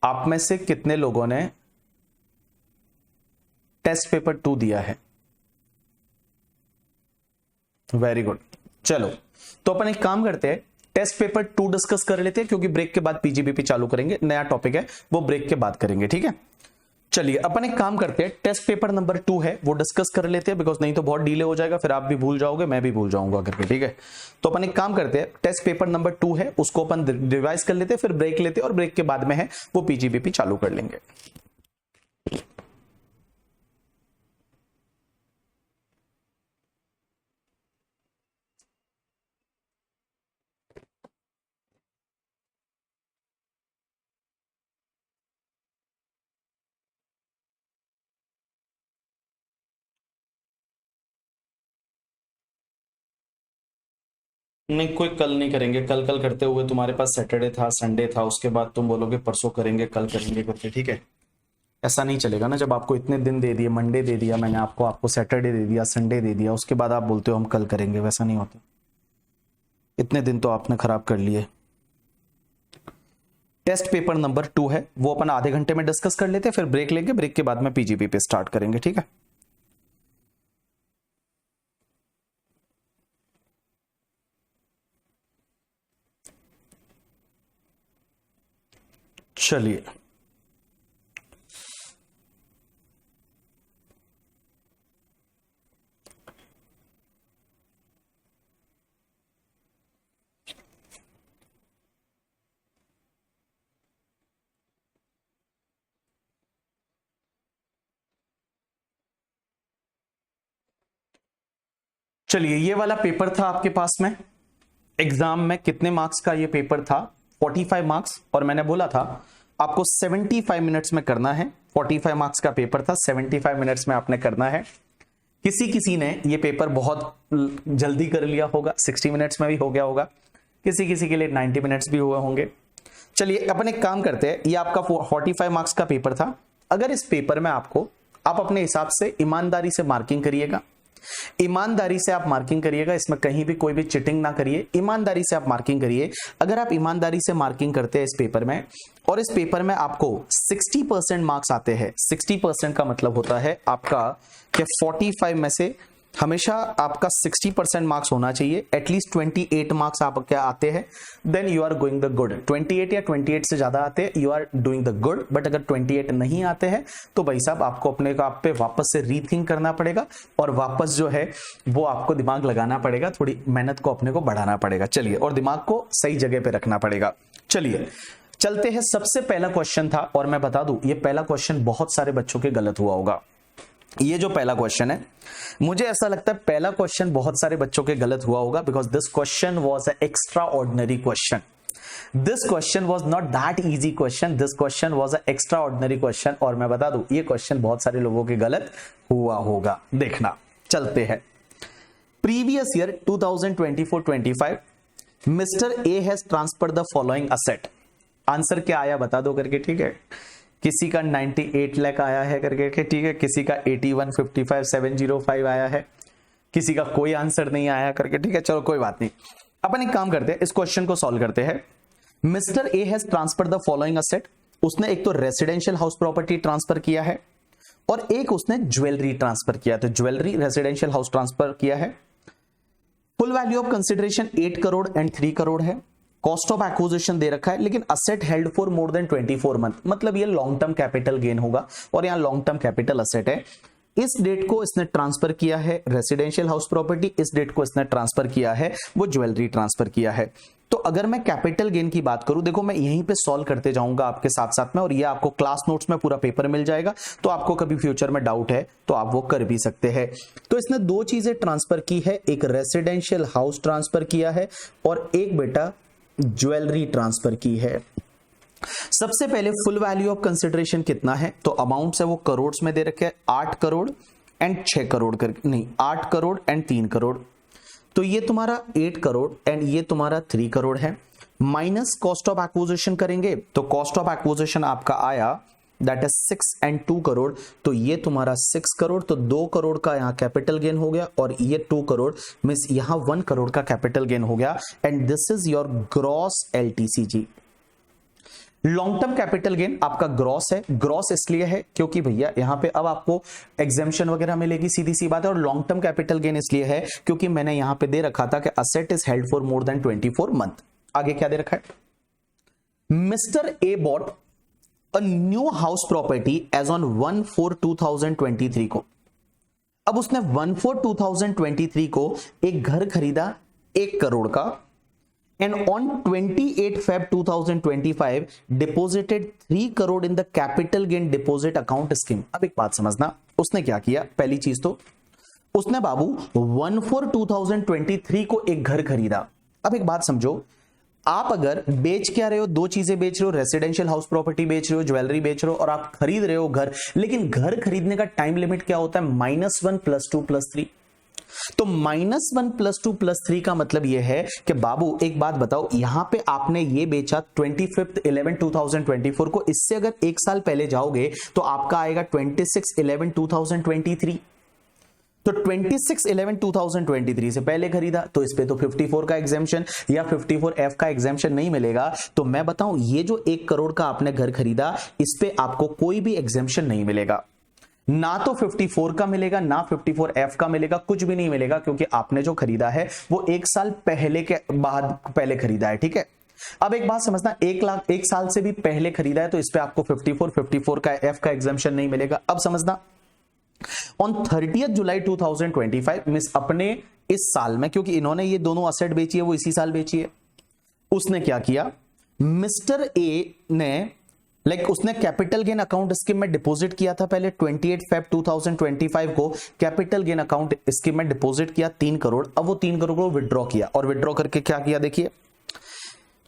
आप में से कितने लोगों ने टेस्ट पेपर 2 दिया है? Very good. चलो तो अपन एक काम करते हैं, टेस्ट पेपर 2 डिस्कस कर लेते हैं, क्योंकि ब्रेक के बाद पीजीबीपी चालू करेंगे, नया टॉपिक है वो ब्रेक के बाद करेंगे, ठीक है। चलिए अपन एक काम करते हैं, टेस्ट पेपर नंबर 2 है वो डिस्कस कर लेते हैं, बिकॉज नहीं तो बहुत डिले हो जाएगा, फिर आप भी भूल जाओगे, मैं भी भूल जाऊंगा करके, ठीक है। तो अपन एक काम करते हैं, टेस्ट पेपर नंबर 2 है उसको अपन रिवाइज कर लेते हैं, फिर ब्रेक लेते हैं, और ब्रेक के बाद में है वो पीजीबीपी चालू कर लेंगे। नहीं, कोई कल नहीं करेंगे, कल कल करते हुए तुम्हारे पास सैटरडे था, संडे था, उसके बाद तुम बोलोगे परसों करेंगे, कल करेंगे करके, ठीक है। ऐसा नहीं चलेगा ना, जब आपको इतने दिन दे दिए, मंडे दे दिया मैंने आपको सैटरडे दे दिया, संडे दे दिया, उसके बाद आप बोलते हो हम कल करेंगे, वैसा नहीं होता। इतने दिन तो आपने खराब कर लिए। टेस्ट पेपर नंबर 2 है वो अपन आधे घंटे में डिस्कस कर लेते हैं, फिर ब्रेक लेंगे, ब्रेक के बाद में पीजीबी पे स्टार्ट करेंगे, ठीक है। चलिए चलिए ये वाला पेपर था आपके पास में एग्जाम में, कितने मार्क्स का ये पेपर था? 45 मार्क्स, और मैंने बोला था आपको 75 मिनट्स में करना है। 45 मार्क्स का पेपर था, 75 मिनट्स में आपने करना है। किसी किसी ने ये पेपर बहुत जल्दी कर लिया होगा, 60 मिनट्स में भी हो गया होगा, किसी किसी के लिए 90 मिनट्स भी हुए होंगे। चलिए अपन एक काम करते हैं, ये आपका 45 मार्क्स का पेपर था। अगर इस पेपर में आपको, आप अपने हिसाब से ईमानदारी से मार्किंग करिएगा, ईमानदारी से आप मार्किंग करिएगा, इसमें कहीं भी कोई भी चिटिंग ना करिए, ईमानदारी से आप मार्किंग करिए। अगर आप ईमानदारी से मार्किंग करते हैं इस पेपर में, और इस पेपर में आपको 60% मार्क्स आते हैं, 60% का मतलब होता है आपका कि 45 में से हमेशा आपका 60% मार्क्स होना चाहिए, एटलीस्ट 28 मार्क्स आप क्या आते हैं, then you are going the good. 28 या 28 से ज्यादा आते हैं, you are doing the good. But अगर 28 नहीं आते हैं तो भाई साहब आपको अपने आप पे वापस से रीथिंक करना पड़ेगा, और वापस जो है वो आपको दिमाग लगाना पड़ेगा, थोड़ी मेहनत को अपने को बढ़ाना पड़ेगा। चलिए, और दिमाग को सही जगह पे रखना पड़ेगा। चलिए चलते हैं, सबसे पहला क्वेश्चन था, और मैं बता दूं ये पहला क्वेश्चन बहुत सारे बच्चों के गलत हुआ होगा। ये जो पहला क्वेश्चन है, मुझे ऐसा लगता है पहला क्वेश्चन बहुत सारे बच्चों के गलत हुआ होगा, because this question was a extra ordinary question. This question was not that easy question, this question was a extra ordinary question, और मैं बता दूं ये क्वेश्चन बहुत सारे लोगों के गलत हुआ होगा। देखना, चलते हैं। Previous year 2024-25 mister A has transfer the following asset. Answer क्या आया बता दो करके, ठीक है। किसी का 98 लाख आया है करके, ठीक है, किसी का 81,55,705 आया है, किसी का कोई आंसर नहीं आया करके, ठीक है। चलो कोई बात नहीं, अपन एक काम करते हैं, इस क्वेश्चन को सॉल्व करते हैं। Mister A has transfer the following asset. उसने एक तो रेसिडेंशियल हाउस प्रॉपर्टी ट्रांसफर किया है, और एक उसने ज्वेलरी ट्रांसफर किया। तो ज्वेलरी, रेसिडेंशियल हाउस ट्रांसफर किया है। Full value of consideration 8 crore and 3 crore है। कॉस्ट ऑफ एक्विजिशन दे रखा है, लेकिन asset held for more than 24 month, मतलब ये लॉन्ग टर्म कैपिटल गेन होगा, और यहां लॉन्ग टर्म कैपिटल असेट है। इस डेट को इसने ट्रांसफर किया है रेसिडेंशियल हाउस प्रॉपर्टी, इस डेट को इसने ट्रांसफर किया है वो ज्वेलरी ट्रांसफर किया है। तो अगर मैं कैपिटल गेन की बात करूं, देखो मैं यहीं पे सॉल्व करते जाऊंगा आपके साथ साथ में, और ये आपको क्लास नोट्स में पूरा पेपर मिल जाएगा, तो आपको कभी फ्यूचर में डाउट है तो आप वो कर भी सकते हैं। तो इसने दो चीजें ट्रांसफर की है, एक रेसिडेंशियल हाउस ट्रांसफर किया है, और एक बेटा ज्वेलरी ट्रांसफर की है। सबसे पहले फुल वैल्यू ऑफ कंसिडरेशन कितना है, तो अमाउंट है वो करोड़ में दे रखे हैं, 8 करोड़ एंड 6 करोड़ कर, नहीं 8 करोड़ एंड 3 करोड़। तो ये तुम्हारा 8 करोड़ एंड ये तुम्हारा 3 करोड़ है। माइनस कॉस्ट ऑफ एक्विजिशन करेंगे, तो कॉस्ट ऑफ एक्विजिशन आपका आया दैट इज 6 एंड 2 करोड़, तो ये तुम्हारा 6 करोड़, तो 2 करोड़ का यहां कैपिटल गेन हो गया, और ये 2 करोड़ मींस यहां 1 करोड़ का कैपिटल गेन हो गया। And this is your gross LTCG. Long term capital gain आपका ग्रॉस है, ग्रॉस इसलिए है क्योंकि भैया यहां पे अब आपको एग्जेम्पशन वगैरह मिलेगी, सीधी सी बात है। और लॉन्ग टर्म कैपिटल गेन इसलिए है क्योंकि मैंने यहां पे दे रखा था कि asset is held for more than 24 month. आगे क्या दे रखा है, mister A bought a new house property as on 1/4/2023 को। अब उसने 1/4/2023 को एक घर खरीदा 1 करोड़ का, and on 28 Feb 2025 deposited 3 crore in the capital gain deposit account scheme। अब एक बात समझना, उसने क्या किया, पहली चीज तो उसने बाबू 1/4/2023 को एक घर खरीदा। अब एक बात समझो, आप अगर बेच क्या रहे हो, दो चीजें बेच रहे हो, रेसिडेंशियल हाउस प्रॉपर्टी बेच रहे हो, ज्वेलरी बेच रहे हो और आप खरीद रहे हो घर, लेकिन घर खरीदने का टाइम लिमिट क्या होता है, -1 +2 +3। तो -1 +2 +3 का मतलब यह है कि बाबू एक बात बताओ, यहां पे आपने ये बेचा 25/11/2024 को, इससे अगर एक साल पहले जाओगे तो आपका आएगा 26/11/2023। तो 26/11/2023 से पहले खरीदा तो इस पे तो 54 का एग्जेम्पशन या 54F का एग्जेम्पशन नहीं मिलेगा। तो मैं बताऊं, ये जो 1 करोड़ का आपने घर खरीदा, इस पे आपको कोई भी एग्जेम्पशन नहीं मिलेगा, ना तो 54 का मिलेगा ना 54F का मिलेगा, कुछ भी नहीं मिलेगा, क्योंकि आपने जो खरीदा है वो 1 साल पहले के बाद पहले खरीदा है। ठीक है, अब एक बात समझना, 1 साल से भी पहले खरीदा है तो इस पे आपको 54 का F का एग्जेम्पशन नहीं मिलेगा। अब समझना, ऑन 30 जुलाई 2025 मिस अपने इस साल में, क्योंकि इन्होंने ये दोनों असेट बेची है वो इसी साल बेची है, उसने क्या किया, मिस्टर ए ने उसने कैपिटल गेन अकाउंट स्कीम में डिपॉजिट किया था पहले 28 Feb 2025 को कैपिटल गेन अकाउंट स्कीम में डिपॉजिट किया 3 करोड़। अब वो 3 करोड़ को विड्रॉ किया और विड्रॉ करके क्या किया, देखिए,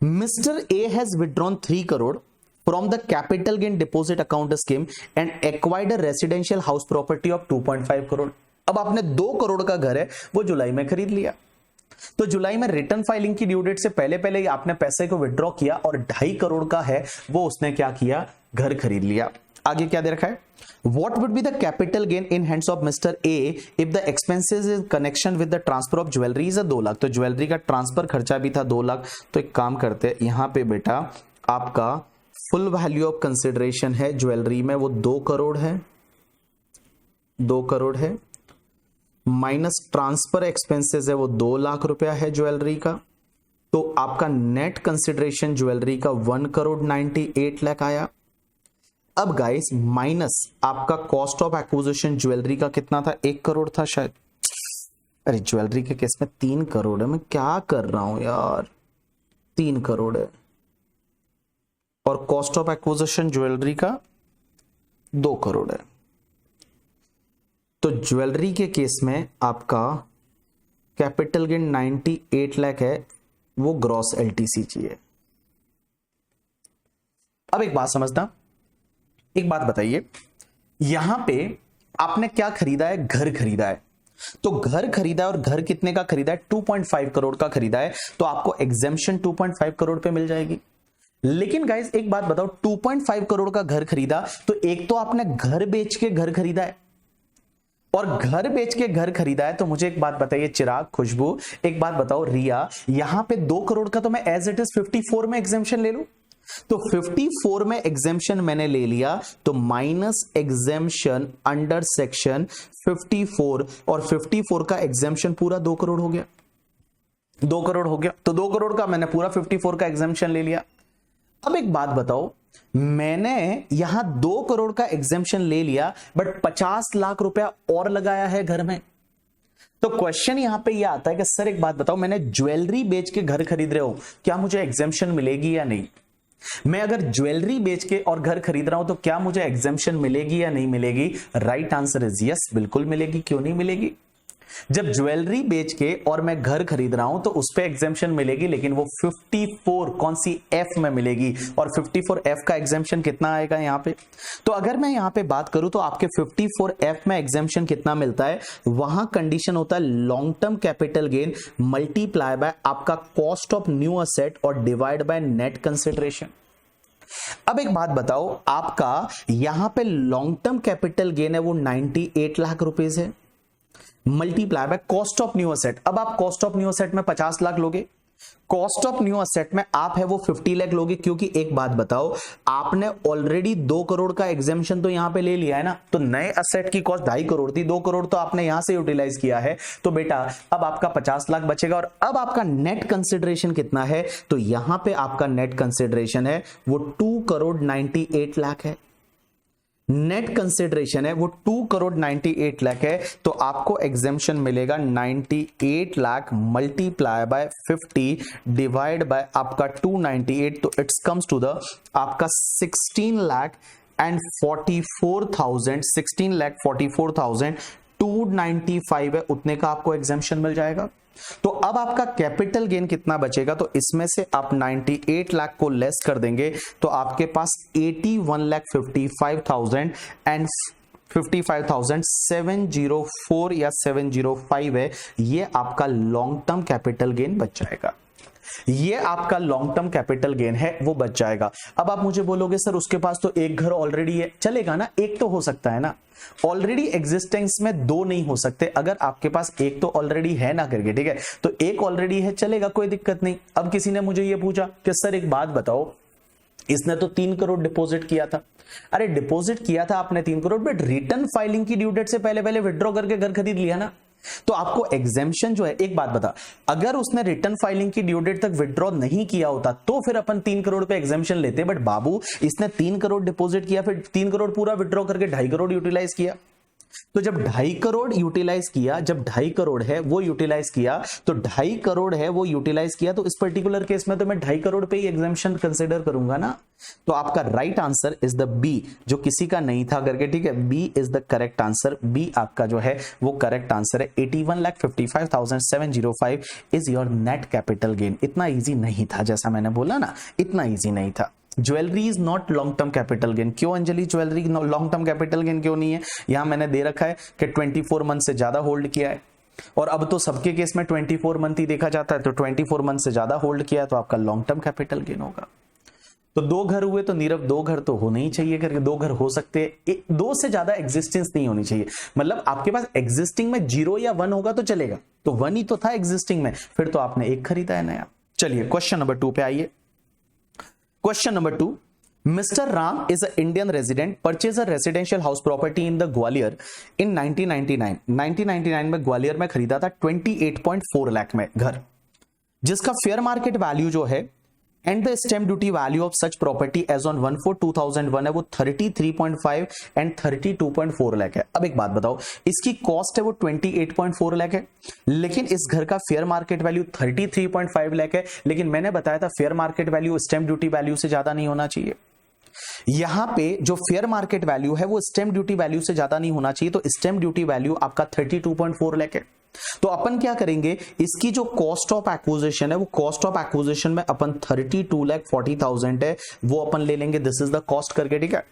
mister A has withdrawn 3 crore from the capital gain deposit account scheme and acquired a residential house property of 2.5 crore. अब आपने 2 करोड़ का घर है वो जुलाई में खरीद लिया, तो जुलाई में रिटर्न फाइलिंग की ड्यू डेट से पहले पहले ही आपने पैसे को विड्रॉ किया और 2.5 करोड़ का है वो उसने क्या किया, घर खरीद लिया। आगे क्या दे रखा है, what would be the capital gain in hands of mister A if the expenses in connection with the transfer of jewellery is 2 lakh. तो ज्वेलरी का ट्रांसफर खर्चा भी था 2 लाख। तो एक काम करते हैं, यहां पे बेटा आपका फुल वैल्यू ऑफ कंसिडरेशन है ज्वेलरी में वो 2 करोड़ है, 2 करोड़ है, माइनस ट्रांसफर एक्सपेंसेस है वो 2 लाख रुपया है ज्वेलरी का। तो आपका नेट कंसिडरेशन ज्वेलरी का 1,98 लाख आया। अब गाइस माइनस आपका कॉस्ट ऑफ एक्विजिशन ज्वेलरी का कितना था, 1 करोड़ था शायद। अरे ज्वेलरी के केस में 3 करोड़ है, मैं क्या कर रहा हूं यार, 3 करोड़ है और कॉस्ट ऑफ एक्विजिशन ज्वेलरी का 2 करोड़ है। तो ज्वेलरी के केस में आपका कैपिटल गेन 98 लाख है, वो ग्रॉस एलटीसी चाहिए। अब एक बात समझना, एक बात बताइए, यहां पे आपने क्या खरीदा है, घर खरीदा है। तो घर खरीदा है और घर कितने का खरीदा है, 2.5 करोड़ का खरीदा है, तो आपको एग्जेम्पशन 2.5 करोड़ पे मिल जाएगी। लेकिन गाइस एक बात बताओ, 2.5 करोड़ का घर खरीदा तो एक तो आपने घर बेच के घर खरीदा है, और घर बेच के घर खरीदा है। तो मुझे एक बात बताइए चिराग, खुशबू, एक बात बताओ रिया, यहां पे 2 करोड़ का तो मैं एज इट इज 54 में एग्जेम्पशन ले लूं। तो 54 में एग्जेम्पशन मैंने ले लिया, तो माइनस एग्जेम्पशन अंडर सेक्शन 54, और 54 का एग्जेम्पशन पूरा 2 करोड़ हो गया, 2 करोड़ हो गया। तो 2 करोड़ का मैंने पूरा 54 का एग्जेम्पशन ले लिया। अब एक बात बताओ, मैंने यहां 2 करोड़ का एग्जेम्पशन ले लिया बट 50 लाख रुपया और लगाया है घर में। तो क्वेश्चन यहां पे यह आता है कि सर एक बात बताओ, मैंने ज्वेलरी बेच के घर खरीद रहे हो, क्या मुझे एग्जेम्पशन मिलेगी या नहीं। मैं अगर ज्वेलरी बेच के और घर खरीद रहा हूं तो क्या मुझे एग्जेम्पशन मिलेगी या नहीं मिलेगी। राइट आंसर इज यस, बिल्कुल मिलेगी, क्यों नहीं मिलेगी। जब ज्वेलरी बेच के और मैं घर खरीद रहा हूं तो उस पे एग्जेम्पशन मिलेगी, लेकिन वो 54 कौन सी एफ में मिलेगी, और 54F का एग्जेम्पशन कितना आएगा यहां पे। तो अगर मैं यहां पे बात करूं तो आपके 54F में एग्जेम्पशन कितना मिलता है, वहां कंडीशन होता है long term capital gain multiply by आपका कॉस्ट ऑफ न्यू असेट और डिवाइड बाय नेट कंसिडरेशन। अब एक बात बताओ, आपका यहां पे लॉन्ग टर्म कैपिटल गेन है वो 98 लाख रुपए है, multiply by cost of new asset. अब आप कॉस्ट ऑफ न्यू असेट में 50 लाख लोगे कॉस्ट ऑफ न्यू असेट में आप है वो 50 लाख लोगे, क्योंकि एक बात बताओ, आपने ऑलरेडी 2 करोड़ का एग्जेम्पशन तो यहां पे ले लिया है ना, तो नए असेट की कॉस्ट 2.5 करोड़ थी, 2 करोड़ तो आपने यहां से यूटिलाइज किया है, तो बेटा अब आपका 50 लाख बचेगा। और अब आपका नेट कंसिडरेशन कितना है, तो यहां पे आपका नेट कंसिडरेशन है वो 2 करोड़ 98 लाख है। नेट कंसिडरेशन है वो 2 करोड़ 98 लाख है, तो आपको एग्जेम्पशन मिलेगा 98 lakh multiply bye 50 divide by आपका 298, तो इट्स कम्स टू द आपका 16 लाख एंड 44,000, 16 लाख 44,295 है, उतने का आपको एग्जेम्पशन मिल जाएगा। तो अब आपका कैपिटल गेन कितना बचेगा, तो इसमें से आप 98 लाख को लेस कर देंगे तो आपके पास 81,55,000 एंड 55,704 या 705 है, ये आपका लॉन्ग टर्म कैपिटल गेन बच जाएगा। ये आपका लॉन्ग टर्म कैपिटल गेन है वो बच जाएगा। अब आप मुझे बोलोगे सर उसके पास तो एक घर ऑलरेडी है, चलेगा ना, एक तो हो सकता है ना, ऑलरेडी एग्जिस्टेंस में 2 नहीं हो सकते, अगर आपके पास एक तो ऑलरेडी है ना करके, ठीक है, तो एक ऑलरेडी है, चलेगा, कोई दिक्कत नहीं। अब किसी ने मुझे ये पूछा कि सर एक बात बताओ, इसने तो 3 करोड़ डिपॉजिट किया था। अरे डिपॉजिट किया था आपने 3 करोड़, बट रिटर्न फाइलिंग की ड्यू डेट से पहले विड्रॉ करके घर खरीद लिया ना, तो आपको एग्जेम्पशन जो है, एक बात बता, अगर उसने रिटर्न फाइलिंग की ड्यू डेट तक विड्रॉ नहीं किया होता तो फिर अपन 3 करोड़ पे एग्जेम्पशन लेते, बट बाबू इसने 3 करोड़ डिपॉजिट किया, फिर 3 करोड़ पूरा विड्रॉ करके 2.5 करोड़ यूटिलाइज किया, तो जब 2.5 करोड़ यूटिलाइज किया, जब 2.5 करोड़ है वो यूटिलाइज किया, तो 2.5 करोड़ है वो यूटिलाइज किया, तो इस पर्टिकुलर केस में तो मैं 2.5 करोड़ पे ही एग्जेम्पशन कंसीडर करूंगा ना। तो आपका right answer is the B, जो किसी का नहीं था करके, ठीक है, B is the correct answer. B आपका जो है वो करेक्ट आंसर है। 81,55,705 is your net capital gain. इतना इजी नहीं था, जैसा मैंने बोला ना, इतना इजी नहीं था। Jewellery is not long term capital gain. क्यों Anjali jewellery long term capital gain क्यों नहीं है? यहां मैंने दे रखा है कि 24 मंथ से ज्यादा होल्ड किया है, और अब तो सबके केस में 24 मंथ ही देखा जाता है, तो 24 मंथ से ज्यादा होल्ड किया है तो आपका लॉन्ग टर्म कैपिटल गेन होगा। तो 2 घर हुए तो नीरव 2 घर तो होने ही चाहिए करके, 2 घर हो सकते हैं, 2 से ज्यादा एग्जिस्टेंस नहीं होनी चाहिए। मतलब आपके पास एग्जिस्टिंग में 0 या 1 होगा तो चलेगा, तो 1 ही तो था एग्जिस्टिंग में, फिर तो आपने 1 खरीदा है नया। चलिए क्वेश्चन नंबर 2 पे आइए। Question number 2. Mr. Ram is an Indian resident, purchased a residential house property in the Gwalior in 1999. 1999 में ग्वालियर में खरीदा था 28.4 लाख में घर, जिसका फेयर मार्केट वैल्यू जो है and the stamp duty value of such property as on 1/4/2001 है वो 33.5 एंड 32.4 लाख है। अब एक बात बताओ, इसकी कॉस्ट है वो 28.4 लाख है, लेकिन इस घर का फेयर मार्केट वैल्यू 33.5 लाख है। लेकिन मैंने बताया था fair market value stamp duty value से ज्यादा नहीं होना चाहिए। यहां पे जो फेयर मार्केट वैल्यू है वो स्टैम्प ड्यूटी वैल्यू से ज्यादा नहीं होना चाहिए, तो स्टैम्प ड्यूटी वैल्यू आपका 32.4 लाख है। तो अपन क्या करेंगे, इसकी जो कॉस्ट ऑफ एक्विजिशन है वो कॉस्ट ऑफ एक्विजिशन में अपन 32,40,000 है वो अपन ले लेंगे, दिस इज द कॉस्ट करके, ठीक है।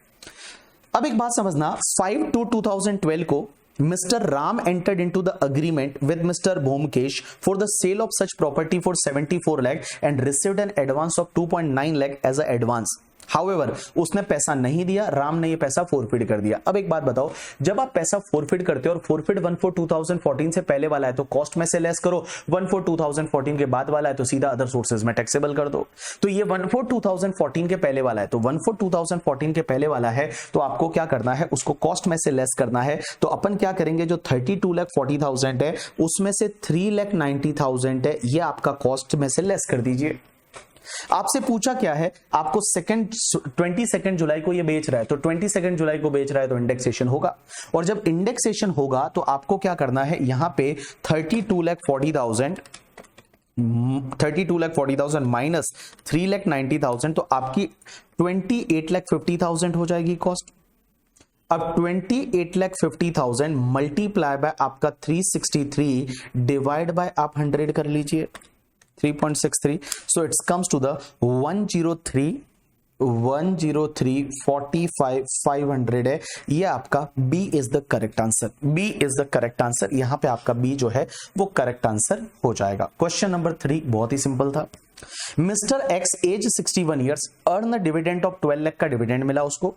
अब एक बात समझना, 5/2/2012 को Mr. Ram entered into the agreement with Mr. Bhomkesh for the sale of such property for 74 lakh and received an advance of 2.9 lakh as a advance. However, उसने पैसा नहीं दिया, राम ने ये पैसा फोरफिट कर दिया। अब एक बात बताओ, जब आप पैसा फोरफिट करते हो और फोरफिट 1/4/2014 से पहले वाला है तो कॉस्ट में से लेस करो, 1/4/2014 के बाद वाला है तो सीधा अदर सोर्सेज में टैक्सेबल कर दो। तो ये 1/4/2014 के पहले वाला है, तो 1/4/2014 के पहले वाला है तो आपको क्या करना है, उसको कॉस्ट में से लेस करना है। तो अपन क्या करेंगे, जो 32,40,000 है उसमें से 3,90,000 है, ये आपका कॉस्ट में से लेस कर दीजिए। आपसे पूछा क्या है, आपको 22 जुलाई को ये बेच रहा है, तो 22 जुलाई को बेच रहा है तो इंडेक्सेशन होगा, और जब इंडेक्सेशन होगा तो आपको क्या करना है, यहां पे 32,40,000 माइनस 3,90,000, तो आपकी 28,50,000 हो जाएगी कॉस्ट। अब 28,50,000 मल्टीप्लाई बाय आपका 363 डिवाइड बाय आप 100 कर लीजिए, 3.63, so it comes to the 103,45,500 है। ये आपका B is the correct answer, B is the correct answer। यहां पे आपका B जो है वो करेक्ट आंसर हो जाएगा। क्वेश्चन नंबर 3 बहुत ही सिंपल था। Mister X age 61 years earn the dividend of 12 lakh का डिविडेंड मिला उसको,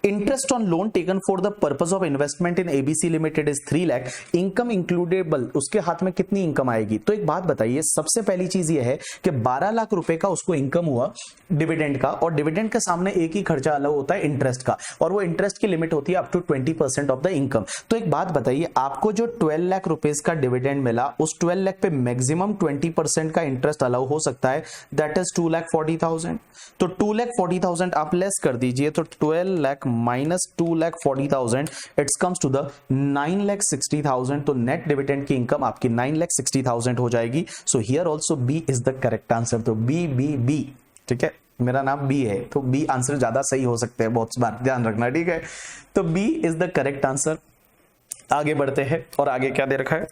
interest on loan taken for the purpose of investment in ABC limited is 3 lakh, income includable, उसके हाथ में कितनी इनकम आएगी? तो एक बात बताइए, सबसे पहली चीज ये है कि 12 लाख रुपए का उसको इनकम हुआ डिविडेंड का, और डिविडेंड के सामने एक ही खर्चा अलग होता है इंटरेस्ट का, और वो इंटरेस्ट की लिमिट होती है up to 20% of the income. तो एक बात बताइए, आपको जो 12 लाख रुपीस का डिविडेंड मिला, उस 12 लाख पे मैक्सिमम 20% का इंटरेस्ट अलाउ हो सकता है, दैट इज 2,40,000। तो 2,40,000 आप लेस कर दीजिए, तो 12 lakh minus 2,40,000 it's comes to the 9,60,000। तो नेट डिविडेंड की इनकम आपकी 9,60,000 हो जाएगी। So here also be is the correct answer. तो बी, ठीक है, मेरा नाम बी है तो बी आंसर ज्यादा सही हो सकते हैं, बहुत बार ध्यान रखना, ठीक है। तो B is the correct answer. आगे बढ़ते हैं, और आगे क्या दे रखा है?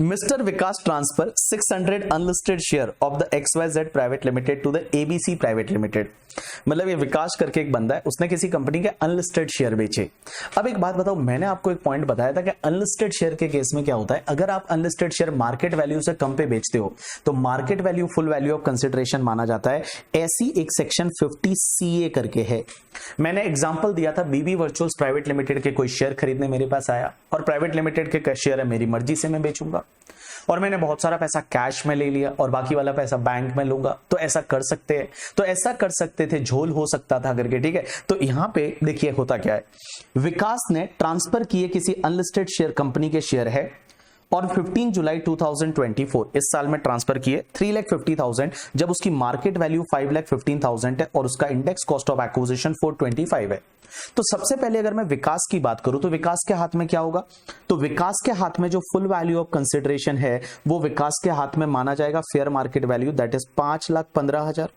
Mister Vikas transfer 600 unlisted share of the XYZ private limited to the ABC private limited. मतलब ये विकास करके एक बंदा है, उसने किसी कंपनी के अनलिस्टेड शेयर बेचे। अब एक बात बताओ, मैंने आपको एक पॉइंट बताया था कि अनलिस्टेड शेयर के केस में क्या होता है, अगर आप अनलिस्टेड शेयर मार्केट वैल्यू से कम पे बेचते हो तो market value full value of consideration माना जाता है। ऐसी एक सेक्शन 50CA करके है। मैंने एग्जांपल दिया था, बीबी वर्चुअल्स प्राइवेट लिमिटेड के कोई शेयर खरीदने मेरे पास आया, और प्राइवेट लिमिटेड के शेयर है, मेरी मर्जी से मैं बेचूंगा, और मैंने बहुत सारा पैसा कैश में ले लिया और बाकी वाला पैसा बैंक में लूंगा। तो ऐसा कर सकते हैं, तो ऐसा कर सकते थे, झोल हो सकता था करके, ठीक है। तो यहां पे देखिए होता क्या है, विकास ने ट्रांसफर किए किसी अनलिस्टेड शेयर, कंपनी के शेयर है, और 15 जुलाई 2024 इस साल में ट्रांसफर किए 3,50,000, जब उसकी मार्केट वैल्यू 5,15,000 है और उसका इंडेक्स कॉस्ट ऑफ एक्विजिशन 425 है। तो सबसे पहले अगर मैं विकास की बात करूं तो विकास के हाथ में क्या होगा? तो विकास के हाथ में जो फुल वैल्यू ऑफ कंसिडरेशन है वो विकास के हाथ में माना जाएगा fair market value, that is 5,15,000।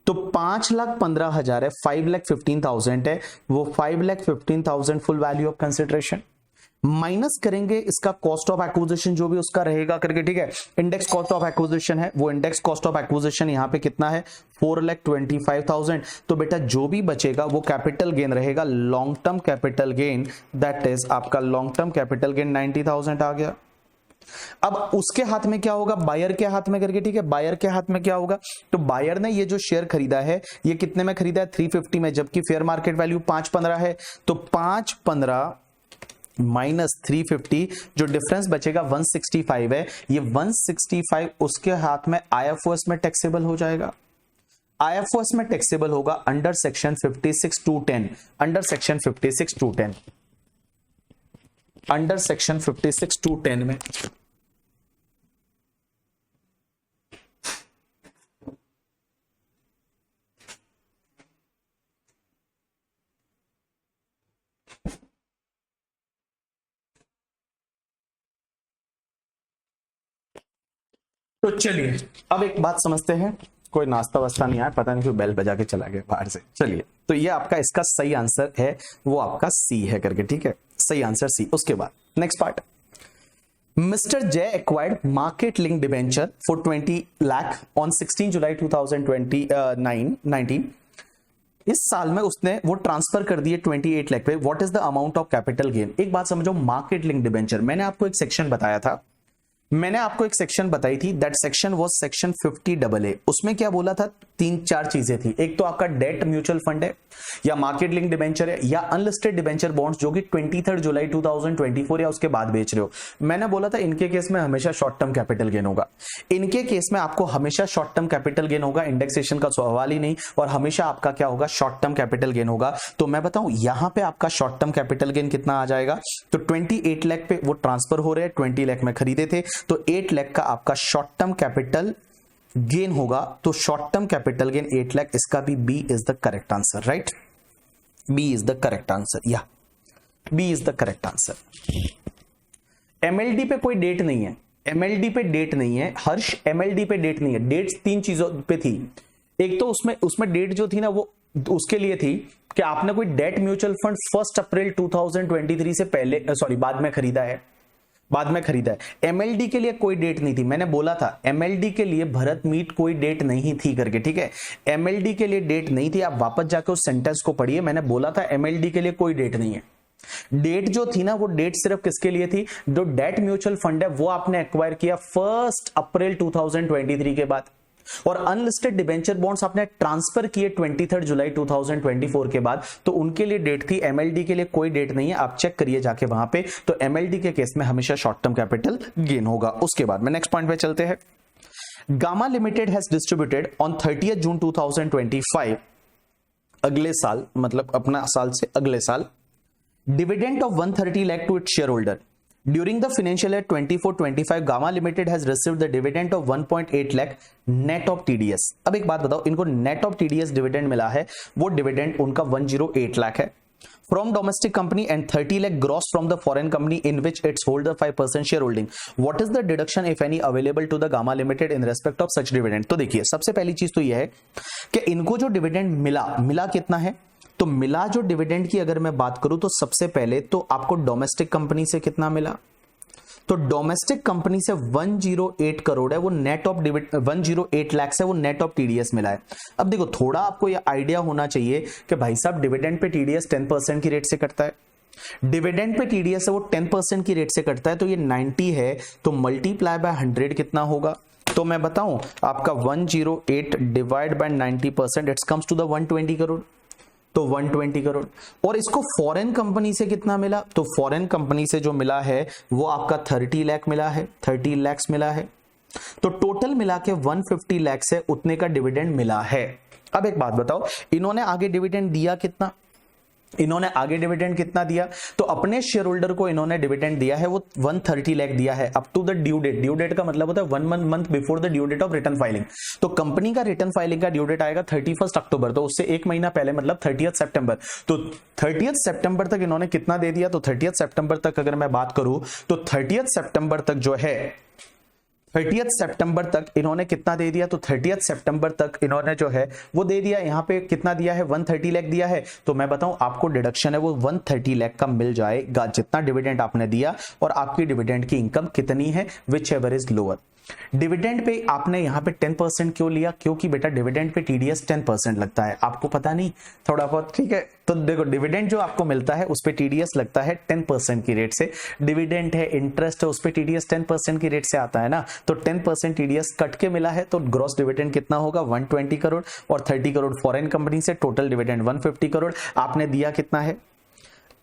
तो 5,15,000 है, 5,15,000 है, वो 5,15,000 full value of consideration, minus करेंगे इसका कॉस्ट ऑफ एक्विजिशन जो भी उसका रहेगा करके, ठीक है। इंडेक्स कॉस्ट ऑफ एक्विजिशन है, वो इंडेक्स कॉस्ट ऑफ एक्विजिशन यहां पे कितना है? 4,25,000। तो बेटा जो भी बचेगा वो कैपिटल गेन रहेगा, long term capital gain, that is आपका लॉन्ग टर्म कैपिटल गेन 90,000 आ गया। अब उसके हाथ में क्या होगा? बायर के हाथ में करके, ठीक है, बायर के हाथ में क्या होगा? तो बायर ने ये जो शेयर खरीदा है ये कितने में खरीदा है? 350 में, जबकि फेयर मार्केट वैल्यू 515 है। तो 515 माइनस 350, जो डिफरेंस बचेगा 165 है, ये 165 उसके हाथ में IFOS में टैक्सेबल हो जाएगा। IFOS में टैक्सेबल होगा under section 56(2)(10), under section 56(2)(10), under section 56(2)(10 में। तो चलिए अब एक बात समझते हैं, कोई नाश्ता वास्ता नहीं आया, पता नहीं क्यों बेल बजा के चला गया बाहर से। चलिए, तो ये आपका इसका सही आंसर है, वो आपका सी है करके, ठीक है, सही आंसर सी। उसके बाद next part, mister Jay acquired market link debenture for 20 lakh on 16 July 2019। इस साल में उसने वो ट्रांसफर कर दिए 28 लाख पे। What is the amount of capital gain? एक बात समझो, मार्केट लिंक डिबेंचर, मैंने आपको एक सेक्शन बताया था, मैंने आपको एक सेक्शन बताई थी, that section was section 50AA। उसमें क्या बोला था? 3-4 चीजें थी। एक तो आपका डेट म्यूचुअल फंड है, या मार्केट लिंक डिबेंचर है, या अनलिस्टेड डिबेंचर बॉन्ड्स जो कि 23 जुलाई 2024 या उसके बाद बेच रहे हो। मैंने बोला था इनके केस में हमेशा शॉर्ट टर्म कैपिटल गेन होगा, इनके केस में आपको हमेशा शॉर्ट टर्म कैपिटल गेन होगा, इंडेक्सेशन का सवाल ही नहीं, और हमेशा आपका क्या होगा? शॉर्ट टर्म कैपिटल गेन होगा। तो मैं बताऊं यहां पे आपका शॉर्ट टर्म कैपिटल गेन कितना आ जाएगा? तो 28 लाख पे वो ट्रांसफर हो रहे हैं, 20 लाख में खरीदे थे, तो 8 लाख का आपका शॉर्ट टर्म कैपिटल गेन होगा। तो short term capital gain 8 lakh, इसका भी B is the correct answer, right? B is the correct answer, या B is the correct answer. MLD पे कोई डेट नहीं है, एमएलडी पे डेट नहीं है हर्ष, एमएलडी पे डेट नहीं है। डेट्स 3 चीजों पे थी। एक तो उसमें डेट जो थी ना वो उसके लिए थी कि आपने कोई डेट म्यूचुअल फंड 1 अप्रैल 2023 से पहले बाद में खरीदा है, बाद में खरीदा है। एमएलडी के लिए कोई डेट नहीं थी, मैंने बोला था एमएलडी के लिए भरत मीट कोई डेट नहीं थी करके, ठीक है, एमएलडी के लिए डेट नहीं थी। आप वापस जाकर उस सेंटेंस को पढ़िए, मैंने बोला था एमएलडी के लिए कोई डेट नहीं है। डेट जो थी ना वो डेट सिर्फ किसके लिए थी? जो डेट म्यूचुअल फंड है वो आपने एक्वायर किया 1 अप्रैल 2023 के बाद। और अनलिस्टेड डिबेंचर बॉन्ड्स आपने ट्रांसफर किए 23 जुलाई 2024 के बाद, तो उनके लिए डेट थी, एमएलडी के लिए कोई डेट नहीं है, आप चेक करिए जाके वहां पे। तो एमएलडी के केस में हमेशा शॉर्ट टर्म कैपिटल गेन होगा। उसके बाद में नेक्स्ट पॉइंट पे चलते हैं। Gamma limited has distributed on 30 June 2025, अगले साल मतलब अपना साल से अगले साल, dividend of 130 lakh to its share holder. During the financial year 24-25, Gamma Limited has received the dividend of 1.8 lakh net of TDS। अब एक बात बताओ, इनको net of TDS डिविडेंड मिला है, वो डिविडेंड उनका 108 लाख है from domestic company and 30 lakh gross from the foreign company in which its holder 5% shareholding। What is the deduction if any available to the Gamma Limited in respect of such dividend? तो देखिए, सबसे पहली चीज तो यह है कि इनको जो डिविडेंड मिला कितना है, तो मिला जो डिविडेंड की अगर मैं बात करूं तो सबसे पहले तो आपको डोमेस्टिक कंपनी से कितना मिला, तो डोमेस्टिक कंपनी से 108 करोड़ है वो नेट ऑफ 108 लाख है वो नेट ऑफ टीडीएस मिला है। अब देखो, थोड़ा आपको ये आइडिया होना चाहिए कि भाई साहब डिविडेंड पे टीडीएस 10% की रेट से कटता है, डिविडेंड पे टीडीएस है वो 10% की रेट से कटता है, तो ये 90 है, तो मल्टीप्लाई बाय 100 कितना होगा, तो मैं बताऊं आपका 108 divide by 90%, it's comes to the 120 crore, तो 120 करोड़। और इसको फॉरेन कंपनी से कितना मिला, तो फॉरेन कंपनी से जो मिला है वो आपका 30 लाख मिला है, 30 लाख मिला है, तो टोटल मिला के 150 लाख से उतने का डिविडेंड मिला है। अब एक बात बताओ, इन्होंने आगे डिविडेंड दिया कितना, इन्होंने आगे डिविडेंड कितना दिया, तो अपने शेयर होल्डर को इन्होंने डिविडेंड दिया है वो 130 लाख दिया है up to the due date. Due date का मतलब होता है 1 month before the due date of return filing. तो कंपनी का रिटर्न फाइलिंग का ड्यू डेट आएगा 31 अक्टूबर, तो उससे एक महीना पहले मतलब 30 सितंबर। तो 30 सितंबर तक इन्होंने कितना दे दिया, तो 30 सितंबर तक अगर मैं बात करूं तो 30 सितंबर तक जो है 30 सितंबर तक इन्होंने कितना दे दिया, तो 30 सितंबर तक इन्होंने जो है वो दे दिया, यहां पे कितना दिया है 130 लाख दिया है। तो मैं बताऊं आपको डिडक्शन है वो 130 लाख का मिल जाएगा, जितना डिविडेंड आपने दिया और आपकी डिविडेंड की इनकम कितनी है, which ever is lower. Dividend pay आपने यहां पे 10% क्यों लिया, क्योंकि बेटा डिविडेंड पे टीडीएस 10% लगता है, आपको पता नहीं थोड़ा बहुत, ठीक है। तो देखो, डिविडेंड जो आपको मिलता है उस पे टीडीएस लगता है 10% की रेट से, डिविडेंड है, इंटरेस्ट है, उस पे टीडीएस 10% की रेट से आता है ना, तो 10% टीडीएस कट के मिला है, तो ग्रॉस डिविडेंड कितना होगा 120 करोड़ और 30 करोड़ फॉरेन कंपनी से, टोटल डिविडेंड 150 करोड़। आपने दिया कितना है,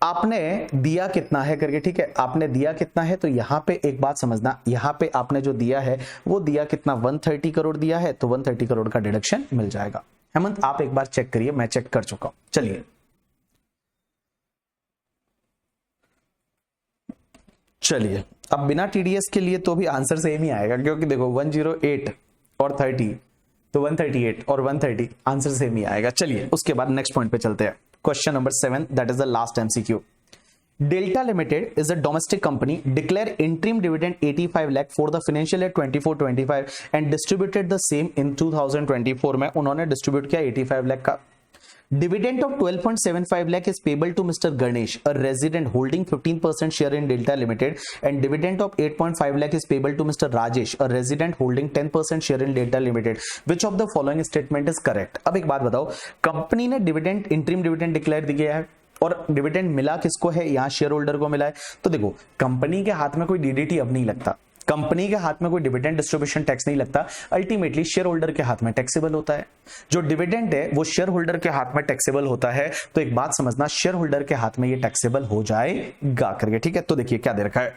आपने दिया कितना है करके, ठीक है, आपने दिया कितना है, तो यहां पे एक बात समझना, यहां पे आपने जो दिया है वो दिया कितना 130 करोड़ दिया है, तो 130 करोड़ का डिडक्शन मिल जाएगा। हेमंत आप एक बार चेक करिए, मैं चेक कर चुका हूं। चलिए अब बिना टीडीएस के लिए तो भी आंसर सेम ही आएगा, क्योंकि देखो 108 और 30 तो 138 और 130 आंसर सेम ही आएगा। चलिए उसके बाद नेक्स्ट पॉइंट पे चलते हैं। Question number 7, that is the last MCQ. Delta Limited is a domestic company, declare interim dividend 85 lakh for the financial year 24-25 and distributed the same in 2024 में उन्होंने डिस्ट्रीब्यूट किया 85 लाख का। Dividend of 12.75 lakh is payable to Mr. Ganesh, a resident holding 15% share in Delta Limited, and dividend of 8.5 lakh is payable to Mr. Rajesh, a resident holding 10% share in Delta Limited. Which of the following statement is correct? अब एक बात बताओ, company ने dividend interim dividend declare किया है और dividend मिला किसको है, यहाँ शेयर होल्डर को मिला है। तो देखो, कंपनी के हाथ में कोई डीडीटी अब नहीं लगता, कंपनी के हाथ में कोई डिविडेंड डिस्ट्रीब्यूशन टैक्स नहीं लगता, अल्टीमेटली शेयर होल्डर के हाथ में टैक्सेबल होता है। जो डिविडेंड है वो शेयर होल्डर के हाथ में टैक्सेबल होता है, तो एक बात समझना, शेयर होल्डर के हाथ में ये टैक्सेबल हो जाएगा करके, ठीक है। तो देखिए क्या दे रखा है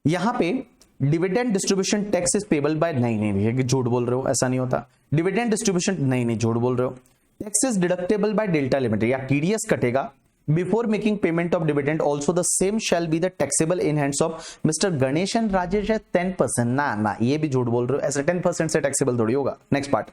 यहां पे, dividend distribution tax is payable by, नहीं भैया कि झूठ बोल रहे हो, ऐसा नहीं होता। डिविडेंड डिस्ट्रीब्यूशन नहीं झूठ बोल रहे हो। Tax is deductible by delta limited, या टीडीएस कटेगा before making payment of dividend, also the same shall be the taxable in hands of Mr. Ganesh and Rajesh at 10%। ना ये भी झूठ बोल रहे हो, ऐसे 10% से टैक्सेबल थोड़ी होगा। Next part,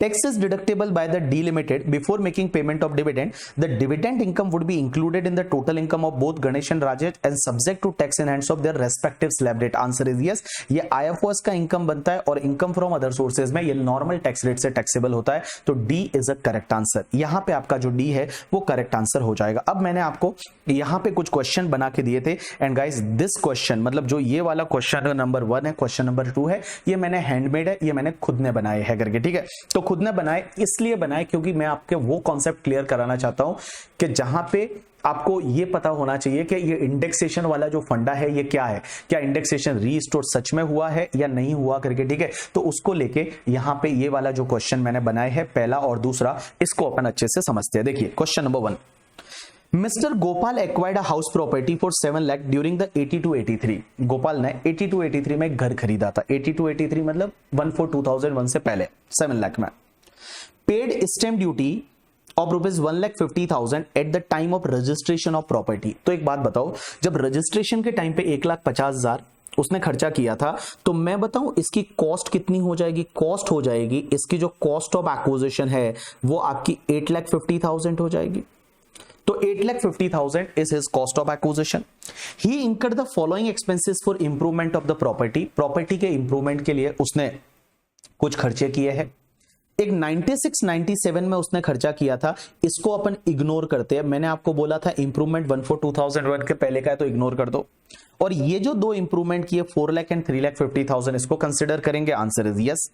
tax is deductible by the D Limited before making payment of dividend. The dividend income would be included in the total income of both Ganesh and Rajesh and subject to tax in hands of their respective slab rate. Answer is yes। ये IFOS का income बनता है और income from other sources में ये normal tax rate से taxable होता है, तो D is a correct answer. यहां पे आपका जो D है वो करेक्ट आंसर हो जाएगा। अब मैंने आपको यहां पे कुछ क्वेश्चन बना के दिए थे, एंड गाइस दिस क्वेश्चन, मतलब जो ये वाला क्वेश्चन नंबर 1 है, क्वेश्चन नंबर 2 है, ये मैंने हैंडमेड है, ये मैंने खुद ने बनाए है करके, ठीक है। तो खुद ने बनाए इसलिए बनाए क्योंकि मैं आपके वो कॉन्सेप्ट क्लियर कराना चाहता हूं कि जहां पे आपको ये पता होना चाहिए कि ये इंडेक्सेशन वाला जो फंडा है ये क्या है, क्या इंडेक्सेशन रीस्टोर सच में हुआ है या नहीं हुआ करके, ठीक है। तो उसको लेके यहां पे ये वाला जो क्वेश्चन मैंने बनाया है पहला और दूसरा, इसको अपन अच्छे से समझते हैं। देखिए question number 1, mister Gopal acquired a house property for 7 lakh during the 82-83। Gopal ने 82-83 में घर खरीदा था। 82-83 मतलब 1/4/2001 से पहले 7 लाख में। Paid stamp duty of ₹1,50,000 eight the time of registration of property. तो एक बात बताओ, जब रजिस्ट्रेशन के टाइम पे 1,50,000 उसने खर्चा किया था, तो मैं बताऊं इसकी कॉस्ट कितनी हो जाएगी? कॉस्ट हो जाएगी इसकी जो कॉस्ट ऑफ एक्विजिशन है वो आपकी 8,50,000 हो जाएगी। तो 8,50,000 is his cost of acquisition. He incurred the following expenses for improvement of the property. Property के इंप्रूवमेंट के लिए उसने कुछ खर्चे किए हैं। एक 96-97 में उसने खर्चा किया था, इसको अपन इग्नोर करते हैं। मैंने आपको बोला था इंप्रूवमेंट 1/4/2001 के पहले का है तो इग्नोर कर दो। और ये जो दो इंप्रूवमेंट किए 4 लाख एंड 3,50,000 इसको कंसिडर करेंगे। Answer is yes.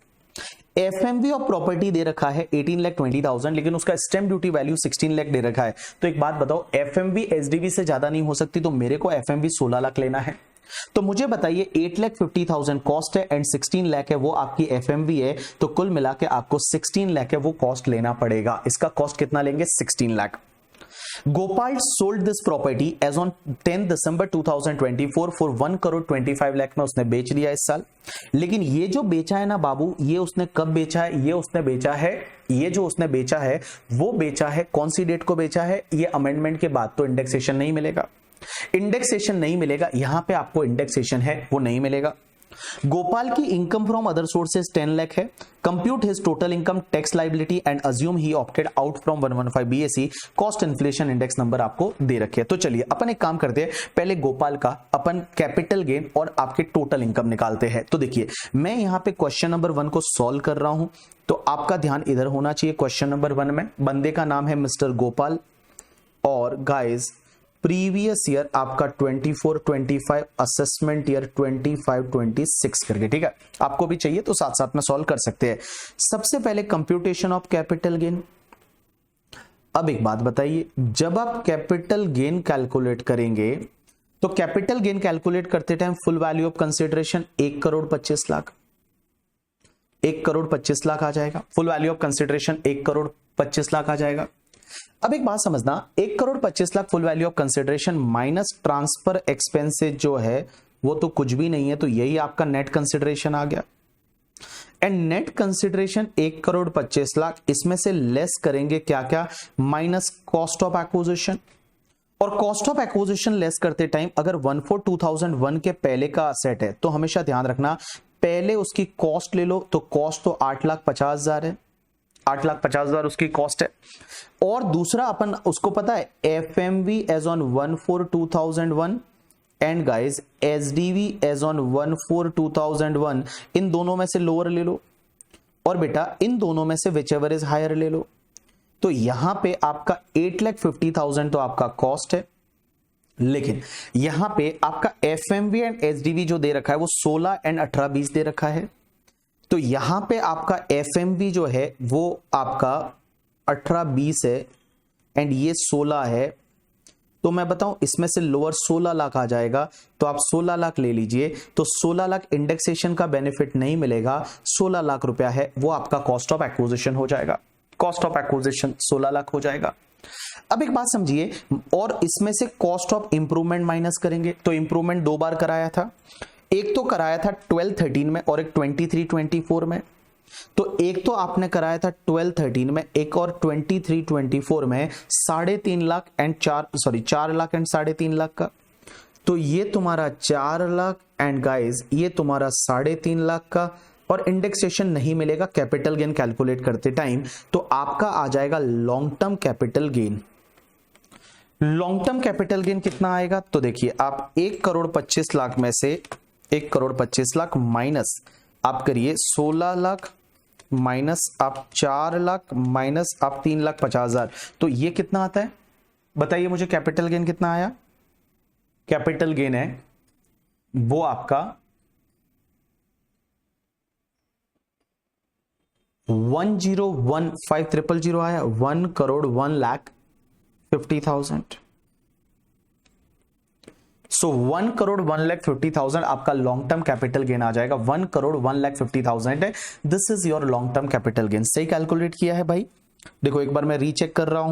FMV of property दे रखा है 18,20,000, लेकिन उसका स्टैम्प ड्यूटी वैल्यू 16 लाख दे रखा है। तो एक बात बताओ, एफएमवी एसडीवी से ज्यादा नहीं हो सकती, तो मेरे को एफएमवी 16 लाख लेना है। तो मुझे बताइए 8,50,000 कॉस्ट है एंड 16 लाख है वो आपकी एफएमवी है, तो कुल मिला के आपको 16 लाख है वो कॉस्ट लेना पड़ेगा। इसका कॉस्ट कितना लेंगे? 16 lakh. Gopal sold this property as on 10 December 2024 for 1,25 lakh में उसने बेच दिया इस साल। लेकिन ये जो बेचा है ना बाबू, ये उसने कब बेचा है? ये उसने बेचा है, ये जो उसने बेचा है वो बेचा है कौन सी डेट को बेचा है? ये अमेंडमेंट के बाद। तो इंडेक्सेशन नहीं मिलेगा, इंडेक्सेशन नहीं मिलेगा, यहां पे आपको इंडेक्सेशन है वो नहीं मिलेगा। गोपाल की income from other sources 10 lakh है। Compute his total income tax liability and assume he opted out from 115 BSE. Cost inflation index number आपको दे रखे हैं। तो चलिए अपन एक काम करते हैं, पहले गोपाल का अपन कैपिटल गेन और आपके टोटल इनकम निकालते हैं। तो देखिए मैं यहां पे क्वेश्चन नंबर 1 को सॉल्व कर रहा हूं, तो आपका ध्यान इधर होना चाहिए। क्वेश्चन नंबर 1 में बंदे का नाम है मिस्टर गोपाल और गाइस प्रीवियस ईयर आपका 24-25, असेसमेंट ईयर 25-26 करके, ठीक है। आपको भी चाहिए तो साथ साथ में सॉल्व कर सकते हैं। सबसे पहले कंप्यूटेशन ऑफ कैपिटल गेन। अब एक बात बताइए, जब आप कैपिटल गेन कैलकुलेट करेंगे तो कैपिटल गेन कैलकुलेट करते time full value of consideration 1,25 lakh, 1,25 lakh आ जाएगा। Full value of consideration 1,25 lakh आ जाएगा। अब एक बात समझना, 1,25 lakh full value of consideration minus transfer expenses जो है वो तो कुछ भी नहीं है, तो यही आपका नेट कंसिडरेशन आ गया। एंड नेट कंसिडरेशन 1,25 लाख, इसमें से लेस करेंगे क्या क्या? Minus cost of acquisition. और कॉस्ट ऑफ एक्विजिशन लेस करते टाइम अगर 1/4/2001 के पहले का असेट है तो हमेशा ध्यान रखना पहले उसकी कॉस्ट ले लो। तो कॉस्ट तो 8,50,000 है, 8,50,000 उसकी कॉस्ट है। और दूसरा अपन उसको पता है FMV as on 1/4/2001 and guys SDV as on 1/4/2001, इन दोनों में से लोअर ले लो और बेटा इन दोनों में से विचएवर इज हायर ले लो। तो यहां पे आपका 8,50,000 तो आपका कॉस्ट है, लेकिन यहां पे आपका एफएमवी एंड एसडीवी जो दे रखा है वो 16 एंड 18-20 दे रखा है। तो यहां पे आपका एफएमवी जो है वो आपका 18-20 है एंड ये 16 है। तो मैं बताऊं इसमें से लोअर 16 लाख आ जाएगा, तो आप 16 लाख ले लीजिए। तो 16 लाख इंडेक्सेशन का बेनिफिट नहीं मिलेगा, 16 लाख रुपया है वो आपका कॉस्ट ऑफ एक्विजिशन हो जाएगा। कॉस्ट ऑफ एक्विजिशन 16 लाख हो जाएगा। अब एक बात समझिए, और इसमें से कॉस्ट ऑफ इंप्रूवमेंट माइनस करेंगे। तो इंप्रूवमेंट 2 बार कराया था, एक तो कराया था 12-13 में और एक 23-24 में। तो एक तो आपने कराया था 12-13 में, एक और 23-24 में 3.5 लाख एंड 4 लाख एंड 3.5 लाख का। तो ये तुम्हारा 4 लाख एंड गाइस ये तुम्हारा 3.5 लाख का। और इंडेक्सेशन नहीं मिलेगा कैपिटल गेन कैलकुलेट करते टाइम, तो आपका आ जाएगा long term capital gain. Long term capital gain कितना आएगा? तो देखिए आप 1,25 लाख में से 1,25 लाख माइनस आप करिए 16 लाख माइनस आप 4 लाख माइनस आप 3,50,000, तो ये कितना आता है बताइए मुझे? कैपिटल गेन कितना आया? कैपिटल गेन है वो आपका 1,01,500 आया, 1,01,50,000। सो 1,01,50,000 आपका लॉन्ग टर्म कैपिटल गेन आ जाएगा। 1,01,50,000 है, this is your long term capital gain. सही कैलकुलेट किया है भाई। देखो एक बार मैं रीचेक कर रहा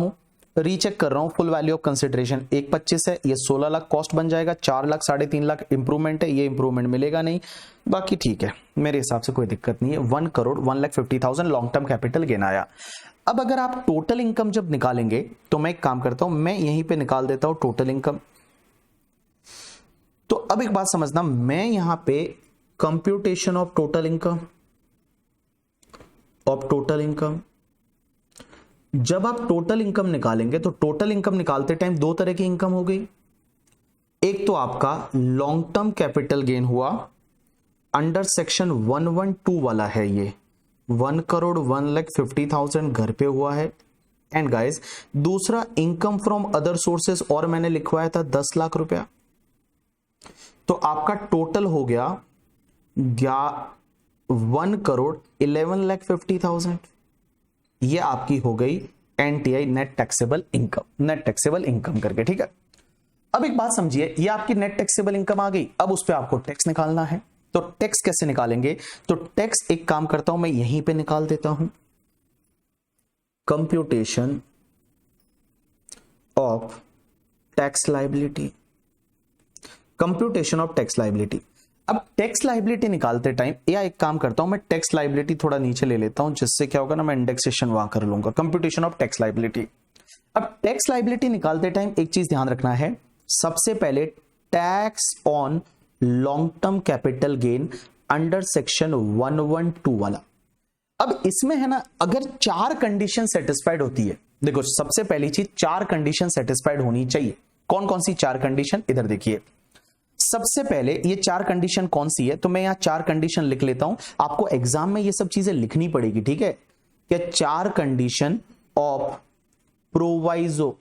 हूं, फुल वैल्यू ऑफ कंसिडरेशन 1,25 है, ये 16 लाख कॉस्ट बन जाएगा, 4 लाख 3.5 लाख इंप्रूवमेंट है, ये इंप्रूवमेंट मिलेगा नहीं, बाकी ठीक है, मेरे हिसाब से कोई दिक्कत नहीं है। 1,01,50,000 लॉन्ग टर्म कैपिटल गेन आया। अब अगर आप टोटल इनकम जब निकालेंगे तो मैं एक काम करता हूं, मैं यहीं पे निकाल देता हूं टोटल इनकम। तो अब एक बात समझना, मैं यहां पे कंप्यूटेशन ऑफ टोटल इनकम, जब आप टोटल इनकम निकालेंगे तो टोटल इनकम निकालते टाइम दो तरह की इनकम हो गई। एक तो आपका लॉन्ग टर्म कैपिटल गेन हुआ, अंडर सेक्शन 112 वाला है, ये 1,01,50,000 घर पे हुआ है। एंड गाइस दूसरा इनकम फ्रॉम अदर सोर्सेस, और मैंने लिखवाया था 10 लाख रुपया। तो आपका टोटल हो गया 1,11,50,000। ये आपकी हो गई एनटीआई नेट टैक्सेबल इनकम करके, ठीक है। अब एक बात समझिए, ये आपकी नेट टैक्सेबल इनकम आ गई, अब उस पे आपको टैक्स निकालना है। तो टैक्स कैसे निकालेंगे? तो टैक्स एक काम करता हूं, मैं यहीं पे निकाल देता हूं, कंप्यूटेशन ऑफ टैक्स लायबिलिटी। अब टैक्स लायबिलिटी निकालते टाइम या एक काम करता हूं, मैं टैक्स लायबिलिटी थोड़ा नीचे ले लेता हूं, जिससे क्या होगा ना, मैं इंडेक्सेशन वहां कर लूंगा, कंप्यूटेशन ऑफ टैक्स लायबिलिटी। अब टैक्स लायबिलिटी निकालते टाइम एक चीज ध्यान रखना है, सबसे पहले tax on long term capital gain under section 112 वाला। अब इसमें है ना, अगर 4 कंडीशन सेटिस्फाइड होती है, देखो सबसे पहली चीज 4 कंडीशन सेटिस्फाइड होनी चाहिए। कौन कौन सी 4 कंडीशन? इधर देखिए, सबसे पहले ये 4 कंडीशन कौन सी है, तो मैं यहां 4 कंडीशन लिख लेता हूं, आपको एग्जाम में ये सब चीजें लिखनी पड़ेगी, ठीक है। क्या 4 condition of proviso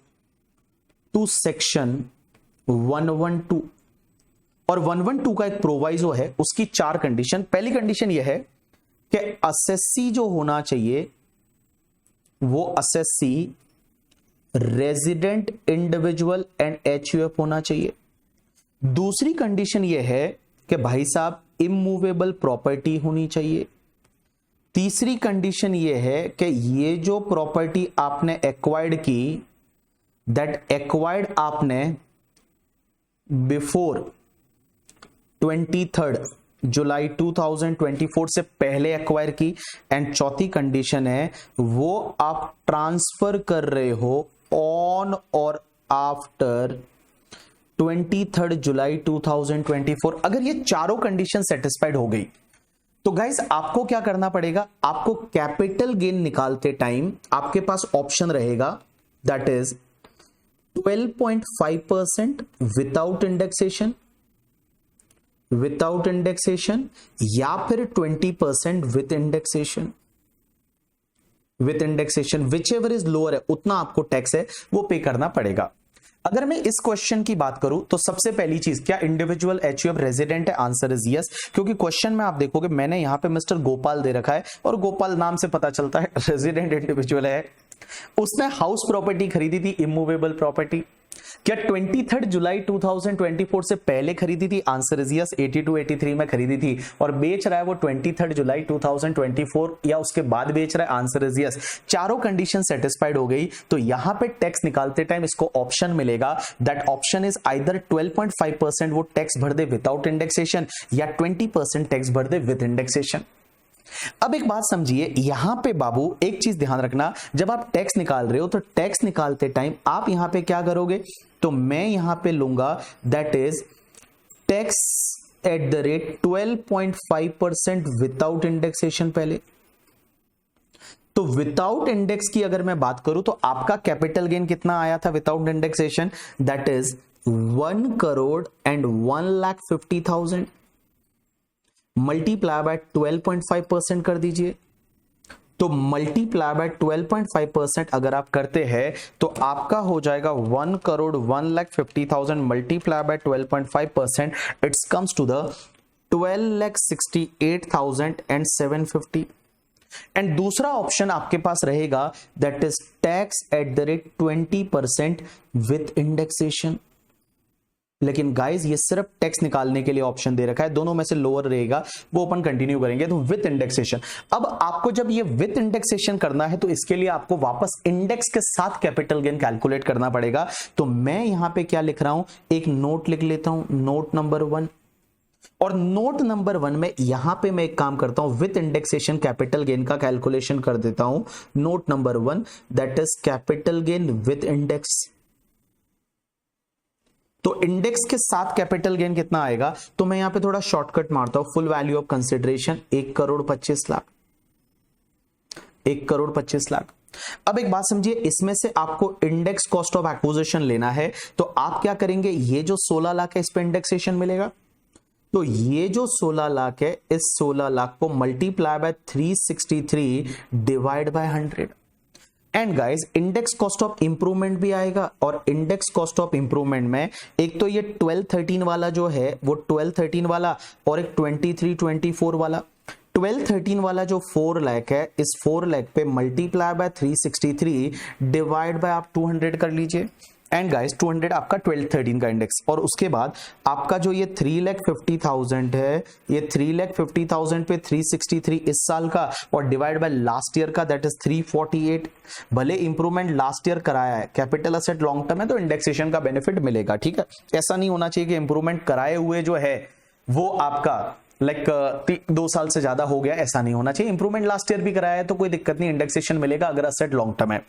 to section 112, और 112 का एक प्रोवाइजो है, उसकी 4 कंडीशन। पहली कंडीशन यह है कि असेसी जो होना चाहिए वो assessee resident individual and HUF होना चाहिए। दूसरी कंडीशन यह है कि भाई साहब इमूवेबल प्रॉपर्टी होनी चाहिए। तीसरी कंडीशन यह है कि ये जो प्रॉपर्टी आपने एक्वायर्ड की, दैट एक्वायर्ड आपने बिफोर 23 जुलाई 2024 से पहले एक्वायर की। एंड चौथी कंडीशन है वो आप ट्रांसफर कर रहे हो ऑन और आफ्टर 23 जुलाई 2024। अगर ये चारों कंडीशन सेटिस्फाइड हो गई तो गाइस आपको क्या करना पड़ेगा, आपको कैपिटल गेन निकालते टाइम आपके पास ऑप्शन रहेगा, दैट इज 12.5% विदाउट इंडेक्सेशन या फिर 20% with indexation, which ever is lower है उतना आपको टैक्स है वो पे करना पड़ेगा। अगर मैं इस क्वेश्चन की बात करूं तो सबसे पहली चीज, क्या इंडिविजुअल एचयूएफ रेजिडेंट है? आंसर इज यस, क्योंकि क्वेश्चन में आप देखोगे मैंने यहां पे मिस्टर गोपाल दे रखा है, और गोपाल नाम से पता चलता है रेजिडेंट इंडिविजुअल है। उसने हाउस प्रॉपर्टी खरीदी थी, इमूवेबल प्रॉपर्टी। क्या 23 जुलाई 2024 से पहले खरीदी थी? आंसर इज यस, 82-83 में खरीदी थी, और बेच रहा है वो 23 जुलाई 2024 या उसके बाद बेच रहा है? Answer is yes. चारों कंडीशन सेटिस्फाइड हो गई तो यहां पे टैक्स निकालते टाइम इसको ऑप्शन मिलेगा, दैट ऑप्शन इज आइदर 12.5% वो टैक्स भर दे विदाउट इंडेक्सेशन या 20% टैक्स भर दे विद इंडेक्सेशन। अब एक बात समझिए, यहां पे बाबू एक चीज ध्यान रखना, जब आप टैक्स निकाल रहे हो तो टैक्स निकालते टाइम आप यहां पे क्या करोगे, तो मैं यहां पे लूंगा that is tax at the rate 12.5% without indexation. पहले तो विदाउट इंडेक्स की अगर मैं बात करूं तो आपका कैपिटल गेन कितना आया था without indexation, that is 1,01,50,000 multiply by 12.5% कर दीजिए। तो मल्टीप्लाई बाय 12.5% अगर आप करते हैं तो आपका हो जाएगा 1,01,50,000 multiply by 12.5%, it's comes to the 12,68,750। And दूसरा ऑप्शन आपके पास रहेगा that is tax at the rate 20% with indexation. लेकिन गाइस ये सिर्फ टैक्स निकालने के लिए ऑप्शन दे रखा है, दोनों में से लोअर रहेगा वो अपन कंटिन्यू करेंगे। तो विथ इंडेक्सेशन, अब आपको जब ये विथ इंडेक्सेशन करना है तो इसके लिए आपको वापस इंडेक्स के साथ कैपिटल गेन कैलकुलेट करना पड़ेगा। तो मैं यहां पे क्या लिख रहा हूं, एक नोट लिख लेता हूं, नोट नंबर 1। और नोट नंबर 1 में यहां पे मैं एक काम करता हूं, विथ इंडेक्सेशन कैपिटल गेन का कैलकुलेशन कर देता हूं। Note number 1 that is capital gain with index. तो इंडेक्स के साथ कैपिटल गेन कितना आएगा, तो मैं यहां पे थोड़ा शॉर्टकट मारता हूं, फुल वैल्यू ऑफ कंसिडरेशन 1,25,00,000, 1,25,00,000। अब एक बात समझिए, इसमें से आपको इंडेक्स कॉस्ट ऑफ एक्विजिशन लेना है, तो आप क्या करेंगे, ये जो 16 लाख है इस पे इंडेक्सेशन मिलेगा, तो ये जो 16 लाख है इस 16 लाख को multiply by 363 divide bye 100। And guys index cost of improvement भी आएगा, और इंडेक्स कॉस्ट ऑफ इंप्रूवमेंट में एक तो ये 1213 वाला जो है वो 1213 वाला, और एक 2324 वाला। 1213 वाला जो 4 लाख है, इस 4 लाख पे मल्टीप्लाई बाय 363 डिवाइड बाय आप 200 कर लीजिए। एंड गाइस 200 आपका 1213 का इंडेक्स, और उसके बाद आपका जो ये 3,50,000 है, ये 3,50,000 पे 363 इस साल का, और डिवाइड बाय लास्ट ईयर का दैट इज 348। भले इंप्रूवमेंट लास्ट ईयर कराया है, कैपिटल असेट लॉन्ग टर्म है तो इंडेक्सेशन का बेनिफिट मिलेगा, ठीक है। ऐसा नहीं होना चाहिए कि इंप्रूवमेंट कराए हुए जो है वो आपका लाइक 2 साल से ज्यादा हो गया, ऐसा नहीं होना चाहिए। इंप्रूवमेंट लास्ट ईयर भी कराया है तो कोई दिक्कत नहीं, इंडेक्सेशन मिलेगा अगर असेट लॉन्ग टर्म है।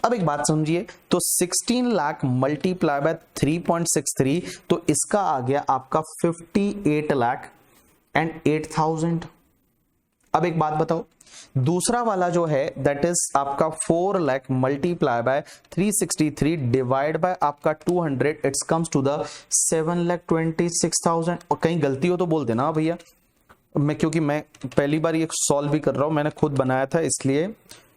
अब एक बात समझिए, तो 16 लाख मल्टीप्लाई बाय 3.63, तो इसका आ गया आपका 58,08,000। अब एक बात बताओ, दूसरा वाला जो है दैट इज आपका 4 lakh multiply by 363 divide bye आपका 200, इट्स कम्स टू द 7,26,000। और कहीं गलती हो तो बोल देना भैया, मैं क्योंकि मैं पहली बार ये सॉल्व भी कर रहा हूं, मैंने खुद बनाया था इसलिए।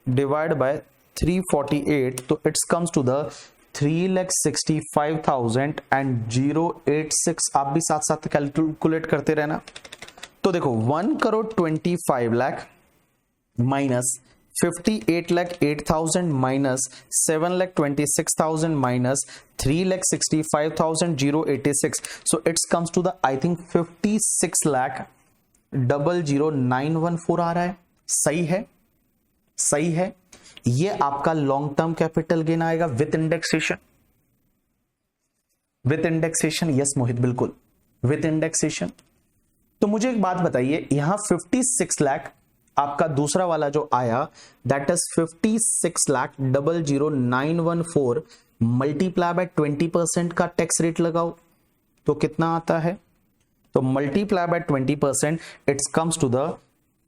डिवाइड बाय 348, तो इट्स कम्स टू द 3,65,000 आप भी साथ साथ कैलकुलेट करते रहना। तो देखो 1,25,00,000 minus 58,08,000 minus 7,26,000 minus 3,65,086, so it's comes to the I think 56,00,00914 आ रहा है। सही है, सही है। ये आपका लॉन्ग टर्म कैपिटल गेन आएगा with indexation, with indexation. Yes Mohit, बिल्कुल विथ इंडेक्सेशन। तो मुझे एक बात बताइए, यहां 56 लाख आपका दूसरा वाला जो आया दैट इज 56,00,00914 मल्टीप्लाई बाय 20% का टैक्स रेट लगाओ तो कितना आता है, तो multiply by 20% it's comes to the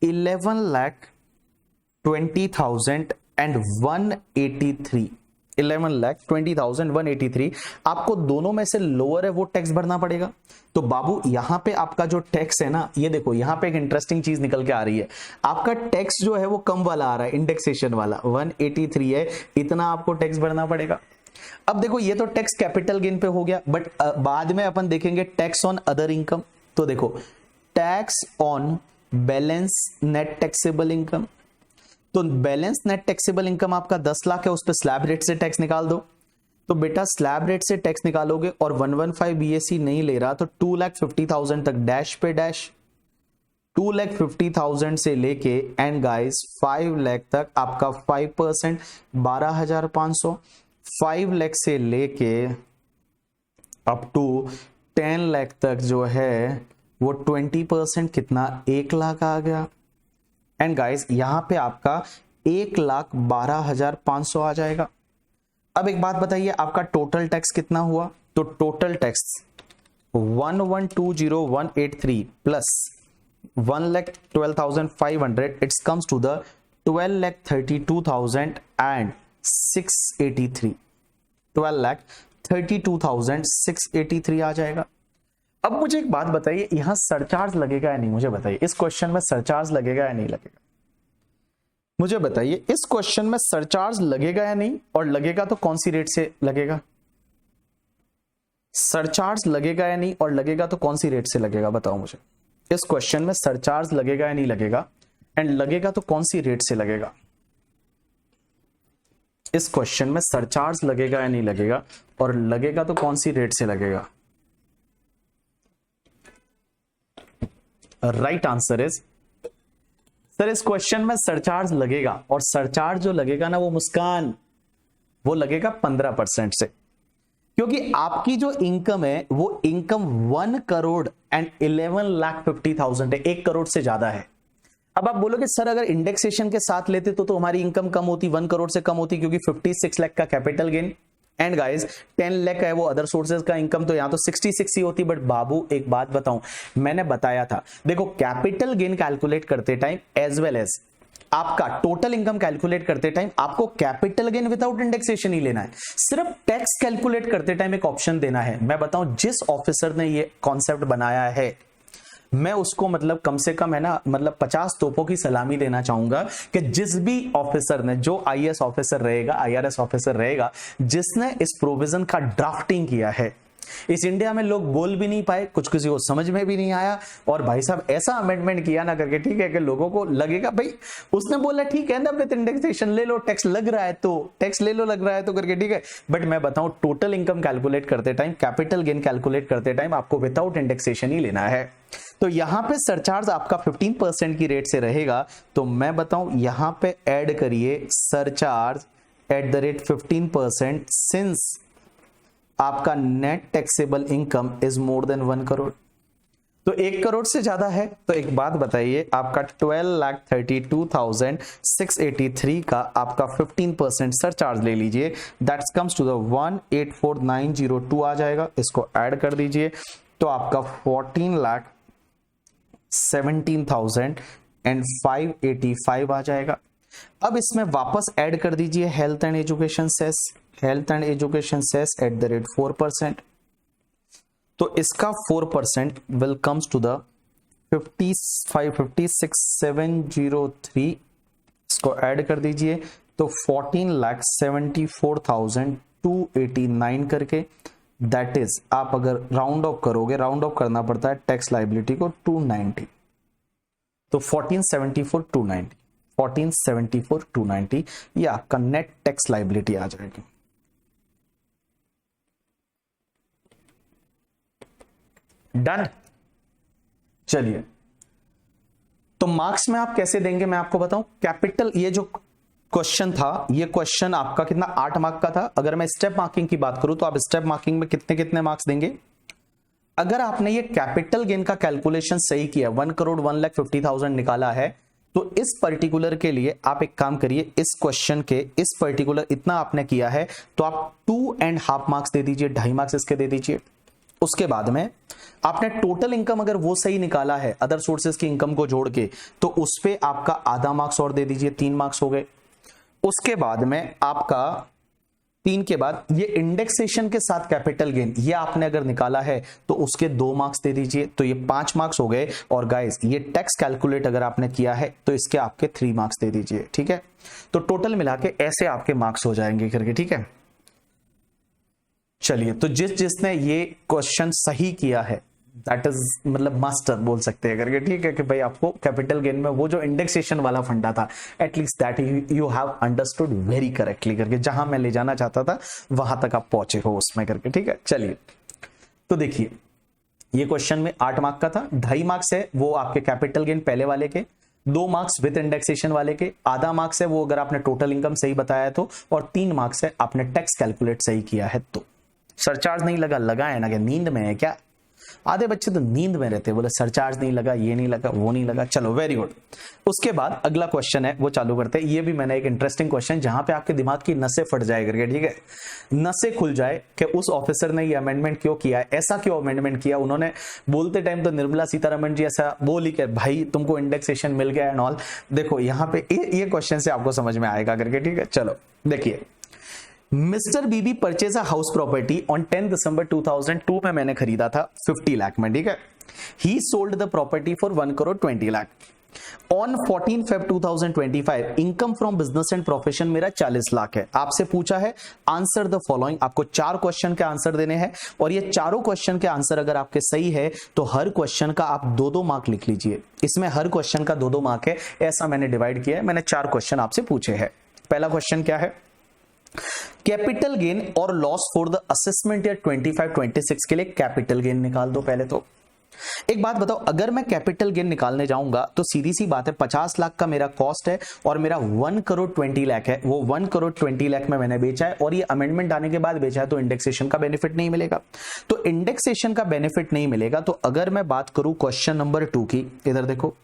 11,20,183। 11,20,183। आपको दोनों में से लोअर है वो टैक्स भरना पड़ेगा। तो बाबू यहां पे आपका जो टैक्स है ना, ये देखो यहां पे एक इंटरेस्टिंग चीज निकल के आ रही है, आपका टैक्स जो है वो कम वाला आ रहा है, इंडेक्सेशन वाला 183 है, इतना आपको टैक्स भरना पड़ेगा। अब देखो ये तो टैक्स कैपिटल गेन पे हो गया, बट बाद में अपन देखेंगे टैक्स ऑन अदर इनकम। तो देखो tax on balance net taxable income, तो बैलेंस नेट टैक्सेबल इनकम आपका 10 लाख है, उस पर स्लैब रेट से टैक्स निकाल दो। तो बेटा स्लैब रेट से टैक्स निकालोगे और 115 बीएससी नहीं ले रहा तो 2,50,000 तक डैश पे डैश, 2,50,000 से लेके एंड गाइस 5 लाख तक आपका 5% 12,500, 5 लाख से लेके अप टू 10 लाख तक जो है वो 20% कितना 1 लाख आ गया। एंड गाइस यहां पे आपका 1,12,500 आ जाएगा। अब एक बात बताइए, आपका टोटल टैक्स कितना हुआ, तो total tax 1,120,183 plus 1,12,500 it's comes to the 12,32,683, 12,32,683 आ जाएगा। अब मुझे एक बात बताइए, यहां सरचार्ज लगेगा या नहीं, मुझे बताइए इस क्वेश्चन में सरचार्ज लगेगा या नहीं लगेगा, मुझे बताइए इस क्वेश्चन में सरचार्ज लगेगा या नहीं, और लगेगा तो कौन सी रेट से लगेगा, सरचार्ज लगेगा या नहीं और लगेगा तो कौन सी रेट से लगेगा, बताओ मुझे। इस क्वेश्चन में सरचार्ज लगेगा या नहीं लगेगा, एंड लगेगा तो कौन सी रेट से लगेगा, इस क्वेश्चन में सरचार्ज लगेगा या नहीं लगेगा और लगेगा तो कौन सी रेट से लगेगा। राइट आंसर इज, सर इस क्वेश्चन में सरचार्ज लगेगा, और सरचार्ज जो लगेगा ना वो मुस्कान, वो लगेगा 15% से, क्योंकि आपकी जो इनकम है वो इनकम 1,11,50,000 है, 1 करोड़ से ज्यादा है। अब आप बोलोगे सर अगर इंडेक्सेशन के साथ लेते तो हमारी इनकम कम होती, 1 करोड़ से कम होती, क्योंकि 56 लाख का capital gain and guys 10 lakh है वो अदर सोर्सेज का इनकम, तो यहां तो 66 ही होती। बट बाबू एक बात बताऊं, मैंने बताया था, देखो कैपिटल गेन कैलकुलेट करते टाइम एज वेल एज आपका टोटल इनकम कैलकुलेट करते टाइम आपको कैपिटल गेन विदाउट इंडेक्सेशन ही लेना है। सिर्फ टैक्स कैलकुलेट करते टाइम एक ऑप्शन देना है। मैं बताऊं जिस ऑफिसर ने ये कॉन्सेप्ट बनाया है, मैं उसको मतलब कम से कम है ना, मतलब 50 तोपों की सलामी देना चाहूंगा कि जिस भी ऑफिसर ने, जो आईएएस ऑफिसर रहेगा, आईआरएस ऑफिसर रहेगा, जिसने इस प्रोविजन का ड्राफ्टिंग किया है। इस इंडिया में लोग बोल भी नहीं पाए, कुछ किसी को समझ में भी नहीं आया, और भाई साहब ऐसा अमेंडमेंट किया ना करके, ठीक है, कि लोगों को लगेगा भाई उसने बोला ठीक है ना विद इंडेक्सेशन ले लो, टैक्स लग रहा है तो टैक्स ले लो, लग रहा है तो करके, ठीक है। बट मैं बताऊं टोटल इनकम कैलकुलेट करते टाइम, कैपिटल गेन कैलकुलेट करते टाइम आपको विदाउट इंडेक्सेशन ही लेना है। तो यहां पे सरचार्ज आपका 15% की रेट से रहेगा, तो मैं बताऊं यहां पे ऐड करिए surcharge at the rate 15%, since आपका net taxable income is more than 1 crore, तो 1 करोड़ से ज्यादा है। तो एक बात बताइए, आपका 12,32,683 का आपका 15% सरचार्ज ले लीजिए, दैट्स कम्स टू द 1,84,902 आ जाएगा। इसको ऐड कर दीजिए तो आपका 14,17,585 आ जाएगा। अब इसमें वापस ऐड कर दीजिए health and education cess, health and education cess at the rate 4%, तो इसका 4% विल कम्स टू द 56,703, इसको ऐड कर दीजिए तो 14,74,289 करके, दैट इज आप अगर राउंड ऑफ करोगे, राउंड ऑफ करना पड़ता है टैक्स लाइबिलिटी को 290, तो 1474,290, 1474,290 ये आपका नेट टैक्स लाइबिलिटी आ जाएगी। डन। चलिए, तो मार्क्स में आप कैसे देंगे मैं आपको बताऊं। कैपिटल, ये जो क्वेश्चन था, ये क्वेश्चन आपका कितना 8 मार्क का था। अगर मैं स्टेप मार्किंग की बात करूं तो आप स्टेप मार्किंग में कितने कितने मार्क्स देंगे। अगर आपने ये कैपिटल गेन का कैलकुलेशन सही किया, 1 करोड़ 1,50,000 निकाला है, तो इस पर्टिकुलर के लिए आप एक काम करिए, इस क्वेश्चन के इस पर्टिकुलर इतना आपने किया है तो आप 2.5 मार्क्स दे दीजिए, 2.5 मार्क्स इसके दे दीजिए। उसके बाद में आपने टोटल इनकम अगर वो सही निकाला है अदर सोर्सेज की इनकम को जोड़ के, तो उस पे आपका आधा मार्क्स और दे दीजिए, 3 मार्क्स हो गए। उसके बाद में आपका 3 के बाद ये इंडेक्सेशन के साथ कैपिटल गेन ये आपने अगर निकाला है तो उसके 2 मार्क्स दे दीजिए, तो ये 5 मार्क्स हो गए। और गाइस ये टैक्स कैलकुलेट अगर आपने किया है तो इसके आपके 3 मार्क्स दे दीजिए, ठीक है। तो टोटल मिला के ऐसे आपके मार्क्स हो जाएंगे करके, ठीक है। चलिए, तो जिसने ये क्वेश्चन सही किया है दैट इज मतलब मास्टर बोल सकते हैं करके, ठीक है, कि भाई आपको कैपिटल गेन में वो जो इंडेक्सेशन वाला फंडा था, at least that you have understood very correctly करके, जहां मैं ले जाना चाहता था वहां तक आप पहुंचे हो उसमें करके, ठीक है। चलिए, तो देखिए ये क्वेश्चन में 8 मार्क का था, 2.5 मार्क्स है वो आपके कैपिटल गेन पहले वाले के, 2 मार्क्स विद इंडेक्सेशन वाले के, आधा मार्क्स है वो अगर आपने टोटल इनकम सही बताया तो, और 3 मार्क्स है आपने टैक्स कैलकुलेट सही किया है तो। सरचार्ज नहीं लगा, लगा है ना, क्या नींद में है क्या। आधे बच्चे तो नींद में रहते, बोले सरचार्ज नहीं लगा, ये नहीं लगा, वो नहीं लगा। चलो वेरी गुड। उसके बाद अगला क्वेश्चन है वो चालू करते हैं। ये भी मैंने एक इंटरेस्टिंग क्वेश्चन जहां पे आपके दिमाग की नसें फट जाए करके, ठीक है, नसें खुल जाए कि उस ऑफिसर ने ये अमेंडमेंट क्यों किया है, ऐसा क्यों अमेंडमेंट किया। उन्होंने बोलते टाइम तो निर्मला सीतारमण जी ऐसा बोली कि भाई तुमको इंडेक्सेशन मिल गया एंड ऑल। देखो यहाँ पे ये क्वेश्चन से आपको समझ में आएगा करके, ठीक है। चलो देखिए, mister BB purchase a house property on 10 December 2002 में मैंने खरीदा था 50 लाख में, ठीक है। ही sold the property for 1 crore 20 lakh. On 14 Feb 2025 income from business and profession मेरा 40 लाख है। आपसे पूछा है आंसर द फॉलोइंग, आपको 4 क्वेश्चन के आंसर देने हैं, और ये चारों क्वेश्चन के आंसर अगर आपके सही है तो हर क्वेश्चन का आप 2-2 मार्क लिख लीजिए। इसमें हर क्वेश्चन का 2-2 मार्क है, ऐसा मैंने डिवाइड किया है। मैंने 4 क्वेश्चन आपसे पूछे हैं। पहला क्वेश्चन क्या है, कैपिटल गेन और loss for the assessment year 25-26 के लिए कैपिटल गेन निकाल दो पहले तो। एक बात बताओ, अगर मैं कैपिटल गेन निकालने जाऊंगा तो सीधी सी बात है, 50 लाख का मेरा कॉस्ट है और मेरा 1 करोड़ 20 लाख है, वो 1 करोड़ 20 लाख में मैंने बेचा है और ये अमेंडमेंट आने के बाद बेचा है, तो इंडेक्सेशन का बेनिफिट नहीं मिलेगा। तो इंडेक्सेशन का बेनिफिट नहीं मिलेगा। तो अगर मैं बात करूं क्वेश्चन नंबर 2 की, इधर देखो,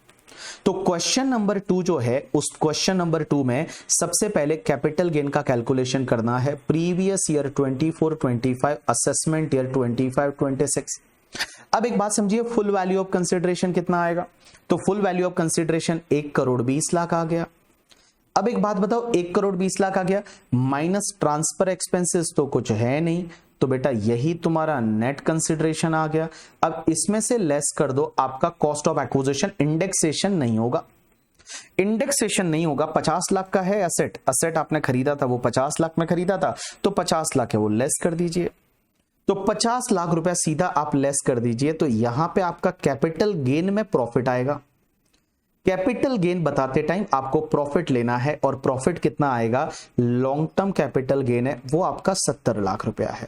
तो क्वेश्चन नंबर 2 जो है, उस क्वेश्चन नंबर 2 में सबसे पहले कैपिटल गेन का कैलकुलेशन करना है, प्रीवियस ईयर 24-25, असेसमेंट ईयर 25-26। अब एक बात समझिए, फुल वैल्यू ऑफ कंसिडरेशन कितना आएगा? तो full value of consideration 1 crore 20 lakh आ गया। अब एक बात बताओ, 1 करोड़ 20 लाख आ गया, माइनस ट्रांसफर एक्सपेंसेस तो कुछ है नहीं, तो बेटा यही तुम्हारा नेट कंसिडरेशन आ गया। अब इसमें से लेस कर दो आपका कॉस्ट ऑफ एक्विजिशन, इंडेक्सेशन नहीं होगा, इंडेक्सेशन नहीं होगा। 50 लाख का है एसेट, एसेट आपने खरीदा था, वो 50 लाख में खरीदा था, तो 50 लाख है वो लेस कर दीजिए, तो 50 लाख रुपया सीधा आप लेस कर दीजिए। तो यहां पे आपका कैपिटल गेन में प्रॉफिट आएगा। कैपिटल गेन बताते टाइम आपको प्रॉफिट लेना है, और प्रॉफिट कितना आएगा? लॉन्ग टर्म कैपिटल गेन है वो आपका 70 लाख रुपया है।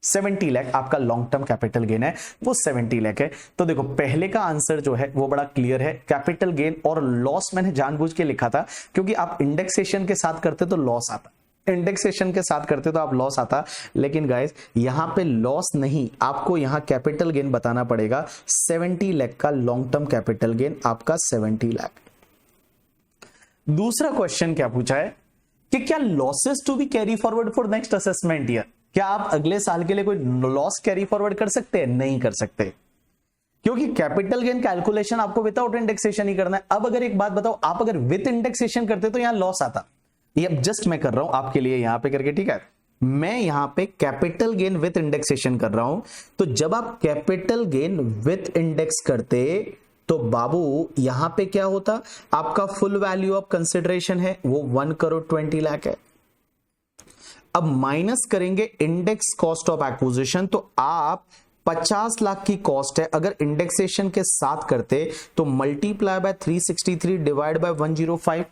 70 लाख आपका लॉन्ग टर्म कैपिटल गेन है, वो 70 लाख है। तो देखो पहले का आंसर जो है वो बड़ा क्लियर है। कैपिटल गेन और लॉस मैंने जानबूझ के लिखा था, क्योंकि आप इंडेक्सेशन के साथ करते तो लॉस आता, इंडेक्सेशन के साथ करते तो आप लॉस आता, लेकिन गाइस यहां पे लॉस नहीं, आपको यहां कैपिटल गेन बताना पड़ेगा। 70 लाख का लॉन्ग टर्म कैपिटल गेन आपका 70 लाख। दूसरा क्वेश्चन क्या पूछा है कि क्या losses to be carry forward for next assessment year, क्या आप अगले साल के लिए कोई लॉस कैरी फॉरवर्ड कर सकते हैं? नहीं कर सकते, क्योंकि कैपिटल गेन कैलकुलेशन आपको विदाउट इंडेक्सेशन ही करना है। अब अगर एक बात बताओ, आप अगर विद इंडेक्सेशन करते तो यहां लॉस आता। ये अब जस्ट मैं कर रहा हूं आपके लिए यहां पे करके, ठीक है। मैं यहां पे कैपिटल गेन विद इंडेक्सेशन कर रहा हूं, तो जब आप कैपिटल गेन विद इंडेक्स करते तो बाबू यहां पे क्या होता, आपका फुल वैल्यू ऑफ कंसिडरेशन है वो 1 करोड़ 20 लाख है। अब माइनस करेंगे इंडेक्स कॉस्ट ऑफ एक्विजिशन, तो आप 50 लाख की कॉस्ट है, अगर इंडेक्सेशन के साथ करते तो मल्टीप्लाई बाय 363 डिवाइड बाय 105,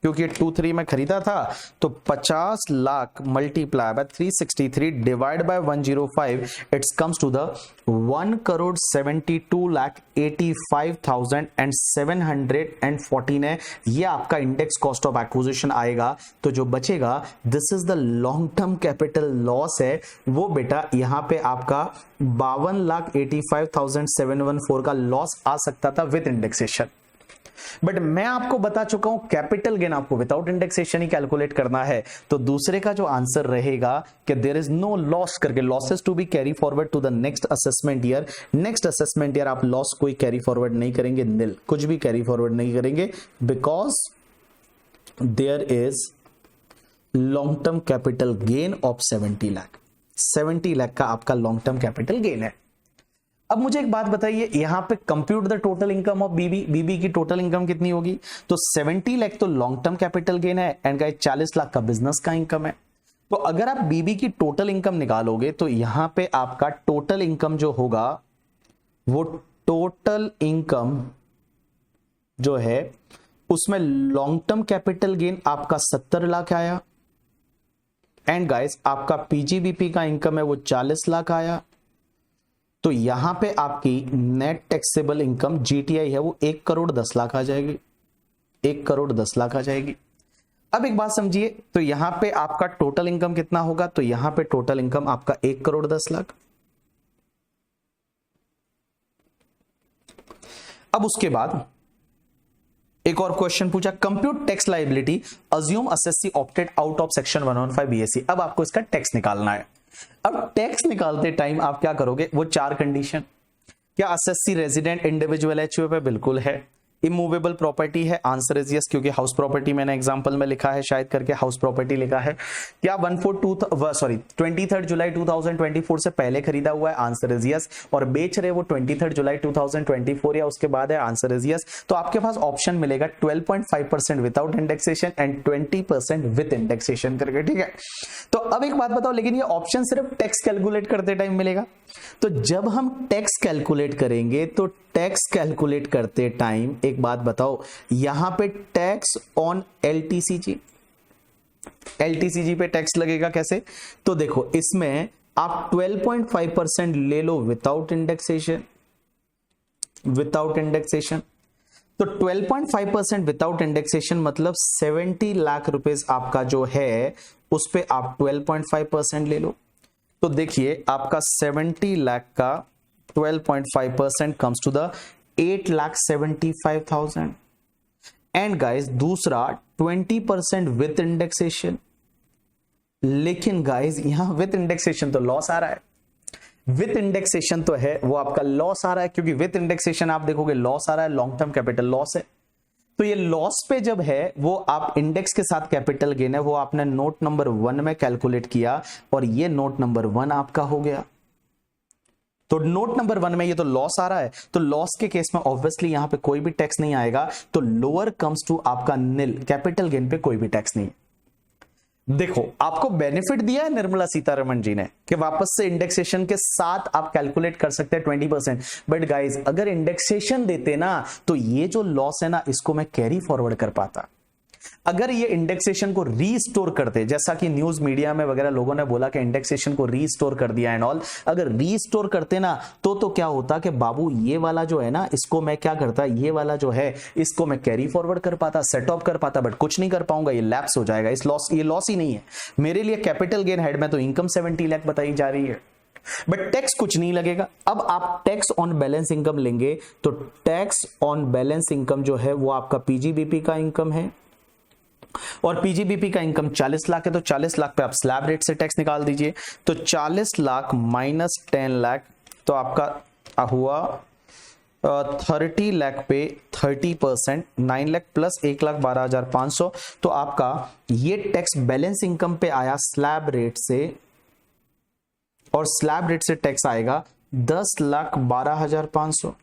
क्योंकि 23 में खरीदा था, तो 50 lakh multiply by 363 divide by 105, it's comes to the 1 crore 72 lakh 85,714 है। ये आपका इंडेक्स कॉस्ट ऑफ एक्विजिशन आएगा। तो जो बचेगा, this is the long term capital loss है, वो बेटा यहां पे आपका 52,85,714 का लॉस आ सकता था विद इंडेक्सेशन। बट मैं आपको बता चुका हूं कैपिटल गेन आपको विदाउट इंडेक्सेशन ही कैलकुलेट करना है। तो दूसरे का जो आंसर रहेगा कि देयर इज नो लॉस करके, losses to be carry forward to the next assessment year. Next assessment year आप लॉस कोई कैरी फॉरवर्ड नहीं करेंगे, निल, कुछ भी कैरी फॉरवर्ड नहीं करेंगे, because there is long term capital gain of 70 lakh. 70 lakh का आपका लॉन्ग टर्म कैपिटल गेन है। अब मुझे एक बात बताइए, यहां पे compute the total income of बीबी की टोटल इनकम कितनी होगी? तो 70 लाख तो लॉन्ग टर्म कैपिटल गेन है, एंड गाइस 40 लाख का बिजनेस का इनकम है। तो अगर आप बीबी की टोटल इनकम निकालोगे तो यहां पे आपका टोटल इनकम जो होगा, वो टोटल इनकम जो है उसमें लॉन्ग टर्म कैपिटल गेन आपका 70 लाख आया, एंड गाइस आपका पीजीबीपी का इनकम है वो 40 लाख आया। तो यहां पे आपकी नेट टैक्सेबल इनकम जीटीआई है वो 1 करोड़ 10 लाख आ जाएगी, 1 करोड़ 10 लाख आ जाएगी। अब एक बात समझिए, तो यहां पे आपका टोटल इनकम कितना होगा? तो यहां पे टोटल इनकम आपका 1 करोड़ 10 लाख। अब उसके बाद एक और क्वेश्चन पूछा, compute tax liability, assume SSC opted out of section 115 BSc. अब आपको इसका टैक्स निकालना है। अब टैक्स निकालते टाइम आप क्या करोगे? वो 4 कंडीशन, क्या एसएससी रेजिडेंट इंडिविजुअल एचयूए पे? बिल्कुल है। इमूवेबल प्रॉपर्टी है? आंसर इज यस, क्योंकि हाउस प्रॉपर्टी मैंने एग्जांपल में लिखा है, शायद करके हाउस प्रॉपर्टी लिखा है। क्या 23 जुलाई 2024 से पहले खरीदा हुआ है? Answer is yes. और बेच रहे वो 23 जुलाई 2024 या उसके बाद है? Answer is yes. तो आपके पास ऑप्शन मिलेगा 12.5% without indexation and 20% with indexation करके, ठीक है। तो अब एक बात बताओ, लेकिन ये ऑप्शन सिर्फ टैक्स कैलकुलेट करते टाइम मिलेगा। तो जब हम टैक्स कैलकुलेट करेंगे तो टैक्स कैलकुलेट करते टाइम एक बात बताओ, यहां पे टैक्स ऑन एलटीसीजी, एलटीसीजी पे टैक्स लगेगा कैसे? तो देखो इसमें आप 12.5% ले लो विदाउट इंडेक्सेशन, विदाउट इंडेक्सेशन। तो 12.5% विदाउट इंडेक्सेशन मतलब 70 लाख रुपीस आपका जो है उस पे आप 12.5% ले लो। तो देखिए आपका 70 लाख का 12.5% comes to the 8,75,000। And guys दूसरा 20% विथ इंडेक्सेशन, लेकिन गाइस यहां विथ इंडेक्सेशन तो लॉस आ रहा है। विथ इंडेक्सेशन तो है वो आपका लॉस आ रहा है, क्योंकि विथ इंडेक्सेशन आप देखोगे लॉस आ रहा है, लॉन्ग टर्म कैपिटल लॉस है। तो ये लॉस पे जब है वो आप इंडेक्स के साथ कैपिटल गेन है वो आपने नोट नंबर 1 में कैलकुलेट किया और ये नोट नंबर 1 आपका हो गया। तो नोट नंबर 1 में ये तो लॉस आ रहा है, तो लॉस के केस में ऑब्वियसली यहां पे कोई भी टैक्स नहीं आएगा, तो लोअर कम्स टू आपका निल, कैपिटल गेन पे कोई भी टैक्स नहीं। देखो आपको बेनिफिट दिया है निर्मला सीतारमण जी ने कि वापस से इंडेक्सेशन के साथ आप कैलकुलेट कर सकते हैं 20%। बट गाइस अगर इंडेक्सेशन देते ना तो ये जो लॉस है ना इसको मैं कैरी फॉरवर्ड कर पाता। अगर ये इंडेक्सेशन को रीस्टोर करते, जैसा कि न्यूज मीडिया में वगैरह लोगों ने बोला कि इंडेक्सेशन को रीस्टोर कर दिया एंड ऑल, अगर रीस्टोर करते ना तो क्या होता कि बाबू ये वाला जो है ना इसको मैं क्या करता, ये वाला जो है इसको मैं कैरी फॉरवर्ड कर पाता, सेट ऑफ कर पाता, बट कुछ नहीं कर पाऊंगा, ये लैप्स हो जाएगा। इस लॉस, ये लॉस ही नहीं है मेरे लिए। कैपिटल गेन हेड में तो इनकम 70 लाख बताई जा रही है, बट टैक्स कुछ नहीं लगेगा। अब आप टैक्स ऑन बैलेंस इनकम लेंगे तो टैक्स ऑन बैलेंस इनकम जो है वो आपका पीजीबीपी का इनकम है और पीजीबीपी का इनकम 40 लाख है, तो 40 लाख पे आप स्लैब रेट से टैक्स निकाल दीजिए। तो 40 लाख माइनस 10 लाख तो आपका हुआ 30 लाख पे 30%, 9 लाख प्लस 1,12,500, तो आपका ये टैक्स बैलेंस इनकम पे आया स्लैब रेट से, और स्लैब रेट से टैक्स आएगा 10,12,500।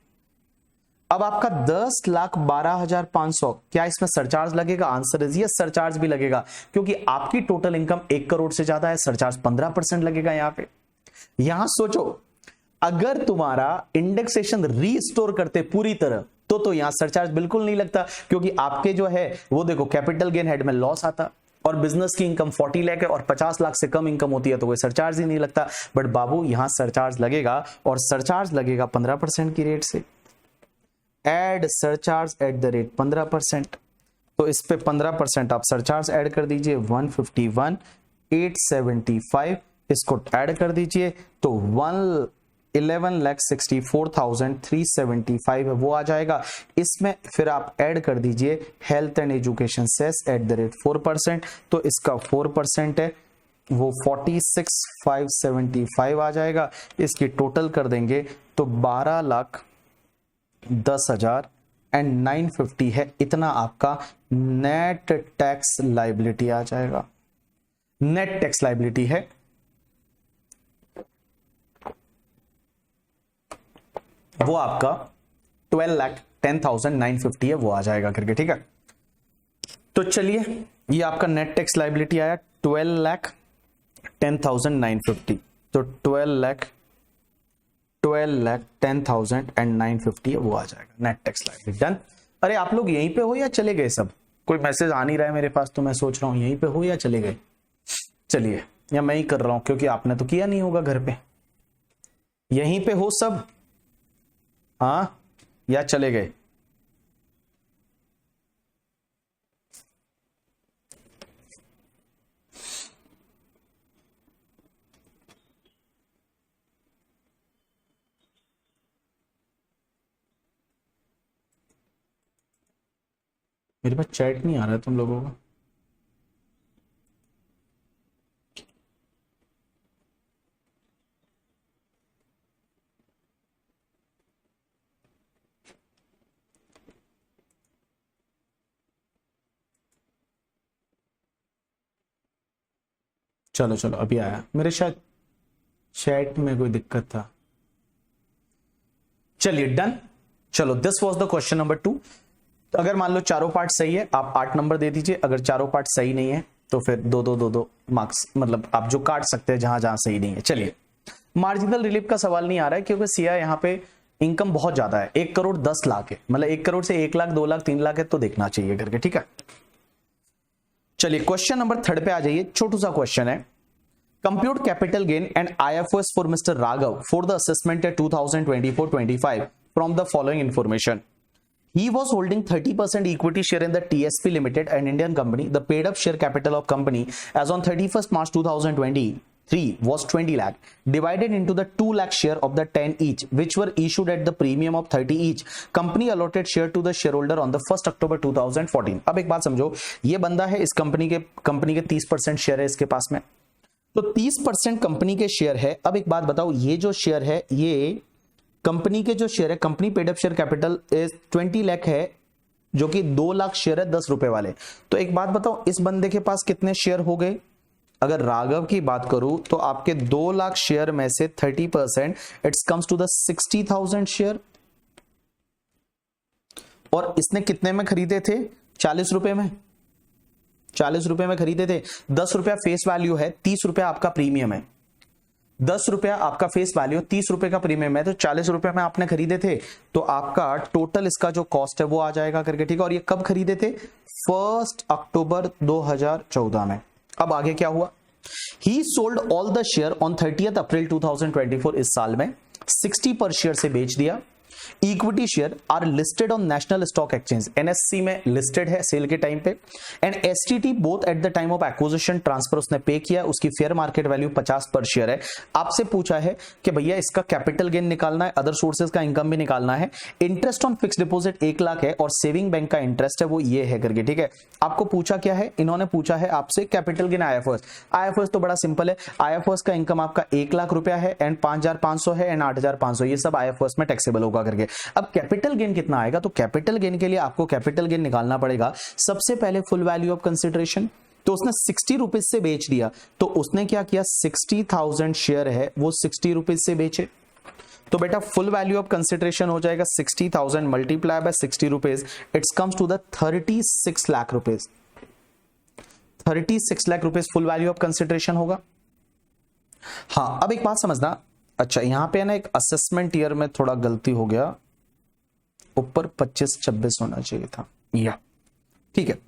अब आपका 10,12,500 क्या इसमें सरचार्ज लगेगा? आंसर इज यस, सरचार्ज भी लगेगा, क्योंकि आपकी टोटल इनकम 1 करोड़ से ज्यादा है, सरचार्ज 15% लगेगा यहां पे। यहां सोचो अगर तुम्हारा इंडेक्सेशन रीस्टोर करते पूरी तरह तो यहां सरचार्ज बिल्कुल नहीं लगता, क्योंकि आपके जो है वो देखो कैपिटल गेन हेड में लॉस आता और बिजनेस की इनकम 40 लाख है और 50 लाख से कम इनकम होती है तो कोई सरचार्ज ही नहीं लगता। बट बाबू यहां सरचार्ज लगेगा, और सरचार्ज लगेगा 15% की रेट से। Add surcharge at the rate 15%, तो इस पे 15% आप सरचार्ज ऐड कर दीजिए 151,875, इसको ऐड कर दीजिए तो 11,64,375 है वो आ जाएगा। इसमें फिर आप ऐड कर दीजिए health and education cess at the rate 4%, तो इसका 4% है वो 46,575 आ जाएगा। इसकी टोटल कर देंगे तो 12,10,950 है, इतना आपका नेट टैक्स लायबिलिटी आ जाएगा। नेट टैक्स लायबिलिटी है वो आपका 12,10,950 है वो आ जाएगा करके, ठीक है। तो चलिए ये आपका नेट टैक्स लायबिलिटी आया 12,10,950, तो 12,10,950 वो आ जाएगा नेट टैक्स लायबिलिटी। डन। अरे आप लोग यहीं पे हो या चले गए सब? कोई मैसेज आ नहीं रहा है मेरे पास, तो मैं सोच रहा हूं यहीं पे हो या चले गए। चलिए, या मैं ही कर रहा हूं क्योंकि आपने तो किया नहीं होगा घर पे। यहीं पे हो सब? हाँ, या चले गए? मेरे पास चैट नहीं आ रहा है तुम लोगों का। चलो चलो अभी आया, मेरे शायद चैट में कोई दिक्कत था। चलिए डन। चलो this was the question number 2। अगर मान लो चारों पार्ट सही है आप 8 नंबर दे दीजिए, अगर चारों पार्ट सही नहीं है तो फिर 2-2 मार्क्स, मतलब आप जो काट सकते हैं जहां जहां सही नहीं है। चलिए, मार्जिनल रिलीफ का सवाल नहीं आ रहा है क्योंकि सिया यहाँ पे इनकम बहुत ज्यादा है, 1 करोड़ 10 लाख है, मतलब 1 करोड़ से 1 लाख 2 लाख 3 लाख है, तो देखना चाहिए करके, ठीक है। चलिए क्वेश्चन नंबर 3 पे आ जाइए। छोटू सा क्वेश्चन है, compute capital gain and IFOS for mister Raghav for the assessment 2024-25 from the following information. He was holding 30% equity share in the TSP Limited, an Indian company. The paid up share capital of company as on 31st March 2023 was 20 lakh divided into the 2 lakh share of the 10 each which were issued at the premium of 30 each. Company allotted share to the shareholder on the 1st October 2014. अब एक बात समझो, ये बंदा है, इस company के 30% share है इसके पास में, तो 30% कंपनी के शेयर है. अब एक बात बताओ, ये जो शेयर है, ये कंपनी के जो शेयर है, company paid up share capital 20 lakh है, जो कि 2 लाख शेयर है 10 रुपए वाले. तो एक बात बताओ, इस बंदे के पास कितने शेयर हो गए? अगर राघव की बात करूं तो आपके 2 लाख शेयर में से 30% it's comes to the 60,000 share. और इसने कितने में खरीदे थे? 40 रुपए में. 40 रुपए में खरीदे थे. 10 रुपया फेस वैल्यू है, 30 रुपया आपका प्रीमियम है. 10 रुपया आपका फेस वैल्यू, 30 रुपए का प्रीमियम है, तो 40 रुपए में आपने खरीदे थे, तो आपका टोटल इसका जो कॉस्ट है वो आ जाएगा करके, ठीक है. और ये कब खरीदे थे? 1 अक्टूबर 2014 में. अब आगे क्या हुआ? ही sold all the share on 30 अप्रैल 2024. इस साल में 60 पर शेयर से बेच दिया. Equity share are listed on national stock exchange, NSC में लिस्टेड है सेल के टाइम पे. And STT both at the time of acquisition transfer उसने पे किया. उसकी फेयर मार्केट वैल्यू 50 पर शेयर है. आपसे पूछा है कि भैया इसका कैपिटल गेन निकालना है, अदर सोर्सेज का इनकम भी निकालना है. Interest on fix deposit 1 lakh है और सेविंग बैंक का इंटरेस्ट है वो ये है करके, ठीक है. आपको पूछा क्या है? इन्होंने पूछा है आपसे कैपिटल गेन आईएफओएस. आईएफओएस तो बड़ा सिंपल है. आईएफओएस का इनकम आपका 1 लाख रुपया है एंड 5,500 है एंड 8,500, ये सब आईएफओएस में टैक्सेबल होगा करके. अब कैपिटल गेन कितना आएगा? तो कैपिटल गेन के लिए आपको कैपिटल गेन निकालना पड़ेगा. सबसे पहले फुल वैल्यू ऑफ कंसिडरेशन, तो उसने 60 रुपीज से बेच दिया, तो उसने क्या किया? 60,000 शेयर है वो 60 रुपीज से बेचे. तो बेटा फुल वैल्यू ऑफ कंसिडरेशन हो जाएगा 60,000 multiply by 60 rupees, it's comes to the 36 lakh rupees. 36 lakh rupees full value of consideration होगा. हाँ, अब एक बात समझना. अच्छा, यहां पे ना एक असेसमेंट ईयर में थोड़ा गलती हो गया, ऊपर 25-26 होना चाहिए था, या ठीक है.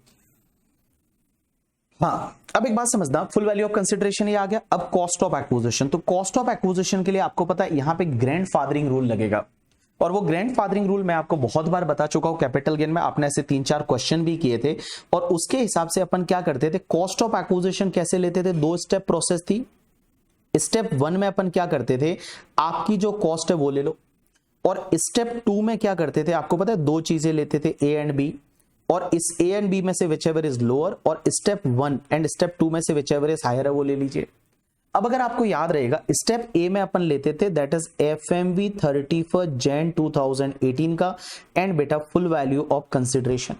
हाँ, अब एक बात समझना, फुल वैल्यू ऑफ कंसिडरेशन ये आ गया. अब कॉस्ट ऑफ एक्विजिशन, तो कॉस्ट ऑफ एक्विजिशन के लिए आपको पता है यहां पे ग्रैंड फादरिंग रूल लगेगा, और वो ग्रैंड फादरिंग रूल मैं आपको बहुत बार बता चुका हूं. कैपिटल गेन में आपने ऐसे 3-4 क्वेश्चन भी किए थे, और उसके हिसाब से अपन क्या करते थे, कॉस्ट ऑफ एक्विजिशन कैसे लेते थे? 2 स्टेप प्रोसेस थी. स्टेप 1 में अपन क्या करते थे, आपकी जो कॉस्ट है वो ले लो, और स्टेप 2 में क्या करते थे आपको पता है? 2 चीजें लेते थे, ए एंड बी, और इस ए एंड बी में से विच एवर इज लोअर, और स्टेप 1 एंड स्टेप 2 में से विच एवर इज हायर है वो ले लीजिए. अब अगर आपको याद रहेगा, स्टेप ए में अपन लेते थे दैट इज एफएमवी 31 जैन 2018 का, एंड बेटा फुल वैल्यू ऑफ कंसिडरेशन.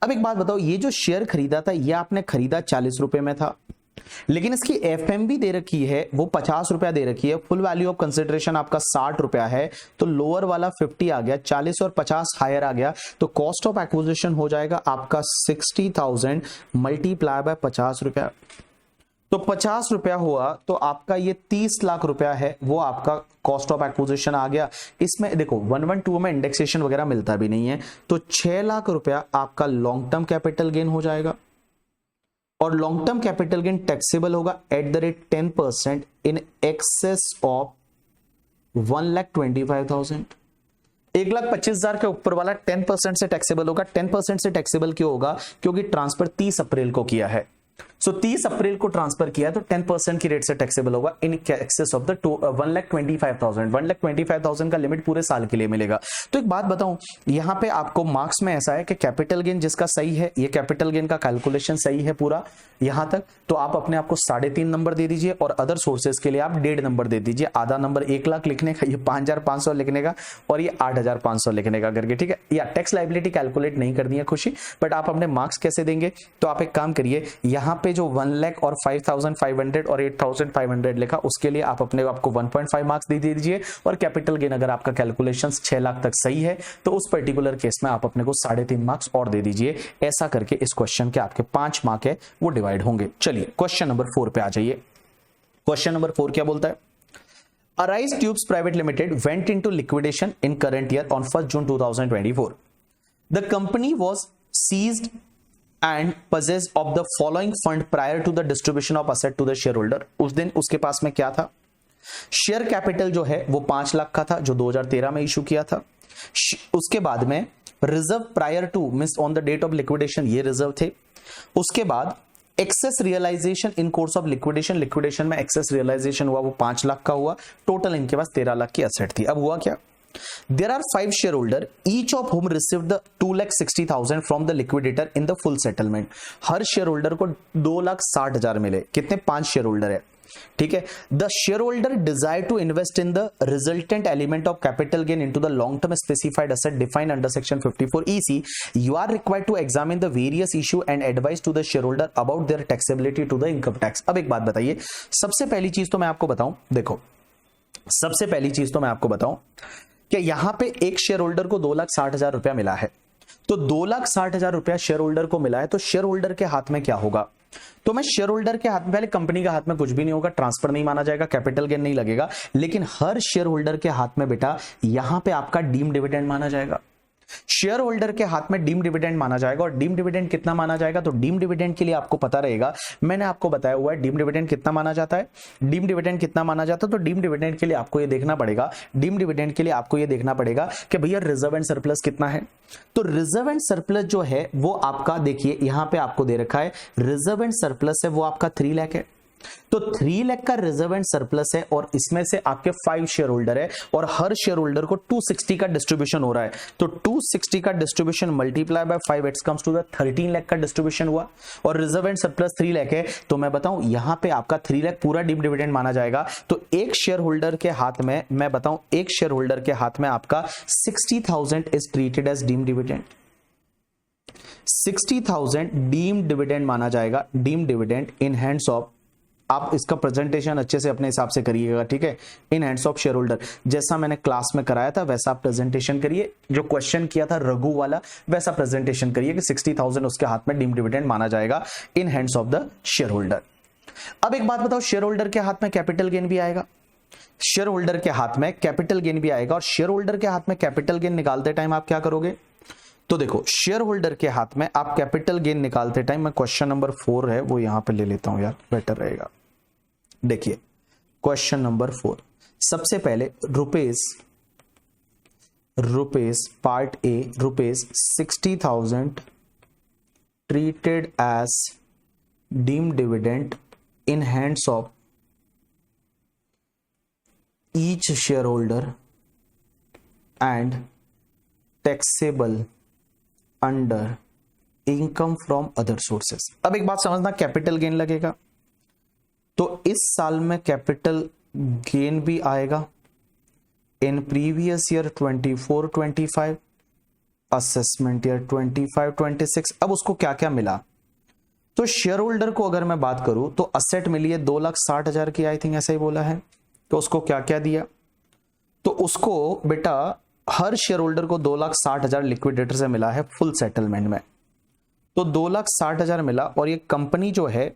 अब एक बात बताओ, ये जो शेयर खरीदा था ये आपने खरीदा 40 रुपए में था, लेकिन इसकी एफएमवी दे रखी है वो 50 रुपया दे रखी है. फुल वैल्यू ऑफ कंसिडरेशन आपका 60 रुपया है, तो लोअर वाला 50 आ गया, 40 और 50 हायर आ गया, तो कॉस्ट ऑफ एक्विजिशन हो जाएगा आपका 60,000 मल्टीप्लाई बाय 50 रुपया. तो 50 रुपया हुआ, तो आपका ये 30 लाख रुपया है वो आपका कॉस्ट ऑफ एक्विजिशन आ गया. इसमें देखो 112 में इंडेक्सेशन वगैरह मिलता भी नहीं है, तो 6 लाख रुपया आपका लॉन्ग टर्म कैपिटल गेन हो जाएगा. और long term capital gain taxable होगा at the rate 10% in excess of 1,25,000. 1,25,000 के ऊपर वाला 10% से टैक्सेबल होगा. 10% से टैक्सेबल क्यों होगा? क्योंकि ट्रांसफर 30 अप्रैल को किया है. सो 30 अप्रैल को ट्रांसफर किया है, तो 10% की रेट से टैक्सेबल होगा इन एक्सेस ऑफ द 1,25,000. 1,25,000 का लिमिट पूरे साल के लिए मिलेगा. तो एक बात बताऊं, यहां पे आपको मार्क्स में ऐसा है कि कैपिटल गेन जिसका सही है, ये कैपिटल गेन का कैलकुलेशन सही है पूरा यहां तक, तो आप अपने आप को 3.5 नंबर दे दीजिए, और अदर सोर्सेज के लिए आप 1.5 नंबर दे दीजिए. आधा नंबर 1 लाख लिखने का, ये 5,500 लिखने का, और ये 8,500 लिखने का करके, ठीक है. या टैक्स लायबिलिटी कैलकुलेट नहीं करनी है खुशी, बट आप अपने मार्क्स कैसे देंगे? तो आप एक काम करिए, यहां पे जो 1 लाख और 5,500 और 8,500 लिखा, उसके लिए आप अपने आपको 1.5 मार्क्स दे दीजिए. और कैपिटल गेन अगर आपका कैलकुलेशन 6 लाख तक सही है, तो उस पर्टिकुलर केस में आप अपने को 3.5 मार्क्स और दे दीजिए. ऐसा करके इस क्वेश्चन के आपके 5 मार्क है वो डिवाइड होंगे. चलिए क्वेश्चन नंबर 4 पे आ जाइए. क्वेश्चन नंबर 4 क्या बोलता है? Arise Tubes Private Limited went into liquidation in current year on 1st June 2024. The company was seized and possessed of the following fund prior to the distribution of asset to the shareholder. उस दिन उसके पास में क्या था? Share capital जो है वो 5 लाख का था जो 2013 में इशू किया था। उसके बाद में reserve prior to means on the date of liquidation, ये रिजर्व थे। उसके बाद excess realisation in course of liquidation, liquidation में एक्सेस रियलाइजेशन हुआ, वो 5 लाख का हुआ। टोटल इनके पास 13 लाख की एसेट थी। अब हुआ क्या, there are 5 shareholder each of whom received the 2,60,000 from the liquidator in the full settlement। Her share holder को 2,60,000 मिले। कितने, 5 शेयर होल्डर है, ठीक है। The share holder desire to invest in the resultant element of capital gain into the long term specified asset defined under section 54 EC। You are required to examine the various issue and advice to the share holder about their taxability to the income tax. अब एक बात बताइए, सबसे पहली चीज तो मैं आपको बताऊं, देखो सबसे पहली चीज तो मैं आपको बताऊं कि यहां पे एक शेयर होल्डर को 2,60,000 रुपया मिला है। तो 2,60,000 रुपया शेयर होल्डर को मिला है, तो शेयर होल्डर के हाथ में क्या होगा, तो मैं शेयर होल्डर के हाथ में, पहले कंपनी के हाथ में कुछ भी नहीं होगा, ट्रांसफर नहीं माना जाएगा, कैपिटल गेन नहीं लगेगा, लेकिन हर शेयर होल्डर के हाथ में बेटा यहां पे आपका डीम डिविडेंड माना जाएगा। शेयर होल्डर के हाथ में डीम डिविडेंड माना जाएगा। और डीम डिविडेंड कितना माना जाएगा, तो डीम डिविडेंड के लिए आपको पता रहेगा, मैंने आपको बताया हुआ है डीम डिविडेंड कितना माना जाता है। डीम डिविडेंड कितना माना जाता है, तो डीम डिविडेंड के लिए आपको ये देखना पड़ेगा, डीम डिविडेंड के लिए आपको ये देखना पड़ेगा कि भैया रिजर्व एंड सरप्लस कितना है। तो रिजर्व एंड सरप्लस जो है वो आपका, देखिए यहां पे आपको दे रखा है रिजर्व एंड सरप्लस है वो आपका 3 लाख है। तो 3 लाख का रिजर्व एंड सरप्लस है और इसमें से आपके 5 शेयर होल्डर है और हर शेयर होल्डर को 260 का डिस्ट्रीब्यूशन हो रहा है। तो 260 का distribution multiply by 5 it's comes to the 13 lakh का डिस्ट्रीब्यूशन हुआ और रिजर्व एंड सरप्लस 3 लाख है। तो मैं बताऊं यहां पे आपका 3 लाख पूरा डीम डिविडेंड माना जाएगा। तो एक शेयर होल्डर के हाथ में, मैं बताऊं एक शेयर होल्डर के हाथ में आपका 60,000 is treated as deem dividend. 60,000 deem dividend माना जाएगा। Deem dividend in hands of, आप इसका प्रेजेंटेशन अच्छे से अपने हिसाब से करिएगा, ठीक है, इन हैंड्स ऑफ शेयर होल्डर। जैसा मैंने क्लास में कराया था वैसा आप प्रेजेंटेशन करिए, जो क्वेश्चन किया था रघु वाला वैसा प्रेजेंटेशन करिए कि 60,000 उसके हाथ में डीम डिविडेंड माना जाएगा इन hands of the share holder. अब एक बात बताओ, शेयर होल्डर के हाथ में कैपिटल गेन भी आएगा, शेयर होल्डर के हाथ में कैपिटल गेन भी आएगा। और शेयर होल्डर के हाथ में कैपिटल गेन निकालते टाइम आप क्या करोगे, तो देखो शेयर होल्डर के हाथ में आप कैपिटल गेन निकालते टाइम, मैं क्वेश्चन नंबर 4 है वो यहां पे ले लेता हूं यार, बेटर रहेगा। देखिए क्वेश्चन नंबर 4, सबसे पहले rupees part A, rupees 60,000 treated as deem dividend in hands of each share holder and taxable under income from other sources. अब एक बात समझना, कैपिटल गेन लगेगा तो इस साल में कैपिटल गेन भी आएगा in previous year 24-25, assessment year 25-26। अब उसको क्या क्या मिला, तो शेयर होल्डर को अगर मैं बात करूं तो असेट मिली है 2,60,000 की, आई थिंक ऐसा ही बोला है। तो उसको क्या क्या दिया, तो उसको बेटा हर शेयर होल्डर को 2,60,000 लिक्विडेटर से मिला है फुल सेटलमेंट में। तो 2,60,000 मिला और ये कंपनी जो है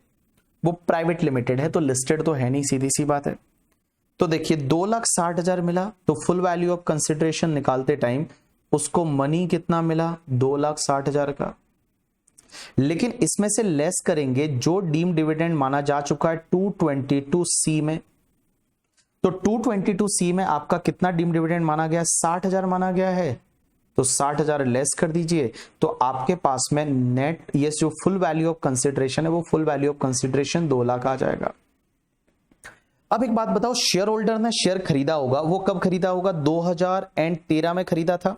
वो प्राइवेट लिमिटेड है तो लिस्टेड तो है नहीं, सीधी सी बात है। तो देखिए 2,60,000 मिला तो फुल वैल्यू ऑफ कंसिडरेशन निकालते टाइम उसको मनी कितना मिला, 2,60,000 का। लेकिन इसमें से लेस करेंगे जो डीम डिविडेंड माना जा चुका है 222C में। तो 222C में आपका कितना डीम डिविडेंड माना गया, 60,000 माना गया है। तो 60,000 लेस कर दीजिए तो आपके पास में नेट ये जो फुल वैल्यू ऑफ कंसिडरेशन है वो full value of consideration 2 lakh आ जाएगा। अब एक बात बताओ, शेयर होल्डर ने शेयर खरीदा होगा, वो कब खरीदा होगा, 2013 में खरीदा था,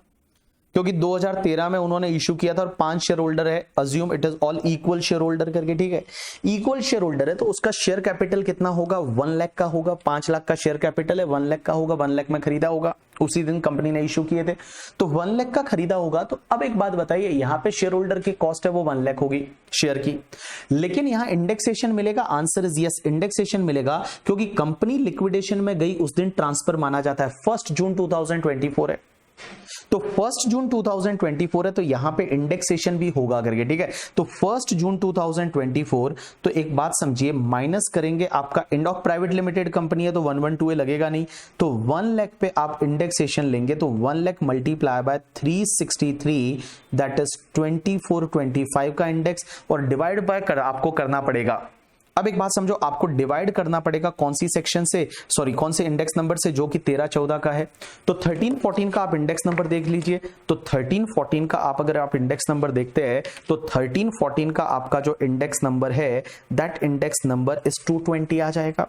क्योंकि 2013 में उन्होंने इशू किया था और 5 शेयर होल्डर है, assume it is all equal share holder करके, ठीक है, इक्वल शेयर होल्डर है तो उसका शेयर कैपिटल कितना होगा, 1 लाख का होगा। 5 लाख का शेयर कैपिटल है, 1 लाख का होगा, 1 लाख में खरीदा होगा, उसी दिन कंपनी ने इशू किए थे तो 1 लाख का खरीदा होगा। तो अब एक बात बताइए, यहां पे शेयर होल्डर की कॉस्ट है वो 1 लाख होगी शेयर की, लेकिन यहां इंडेक्सेशन मिलेगा, आंसर इज यस, इंडेक्सेशन मिलेगा क्योंकि कंपनी लिक्विडेशन में गई उस दिन ट्रांसफर माना जाता है, 1 जून 2024 है। तो 1 जून 2024 है तो यहां पे इंडेक्सेशन भी होगा करके, ठीक है। तो 1 जून 2024, तो एक बात समझिए, माइनस करेंगे आपका end of private limited company है तो 112 लगेगा नहीं, तो 1 लाख पे आप इंडेक्सेशन लेंगे तो 1 lakh multiply by 363 that is 2425 का इंडेक्स और डिवाइड बाय आपको करना पड़ेगा अब एक बात समझो, आपको डिवाइड करना पड़ेगा कौन सी सेक्शन से, सॉरी कौन से इंडेक्स नंबर से, जो कि 13-14 का है। तो 13-14 का आप इंडेक्स नंबर देख लीजिए। तो 13-14 का आप अगर आप इंडेक्स नंबर देखते हैं तो 13-14 का आपका जो इंडेक्स नंबर है दैट इंडेक्स नंबर इज 220 आ जाएगा।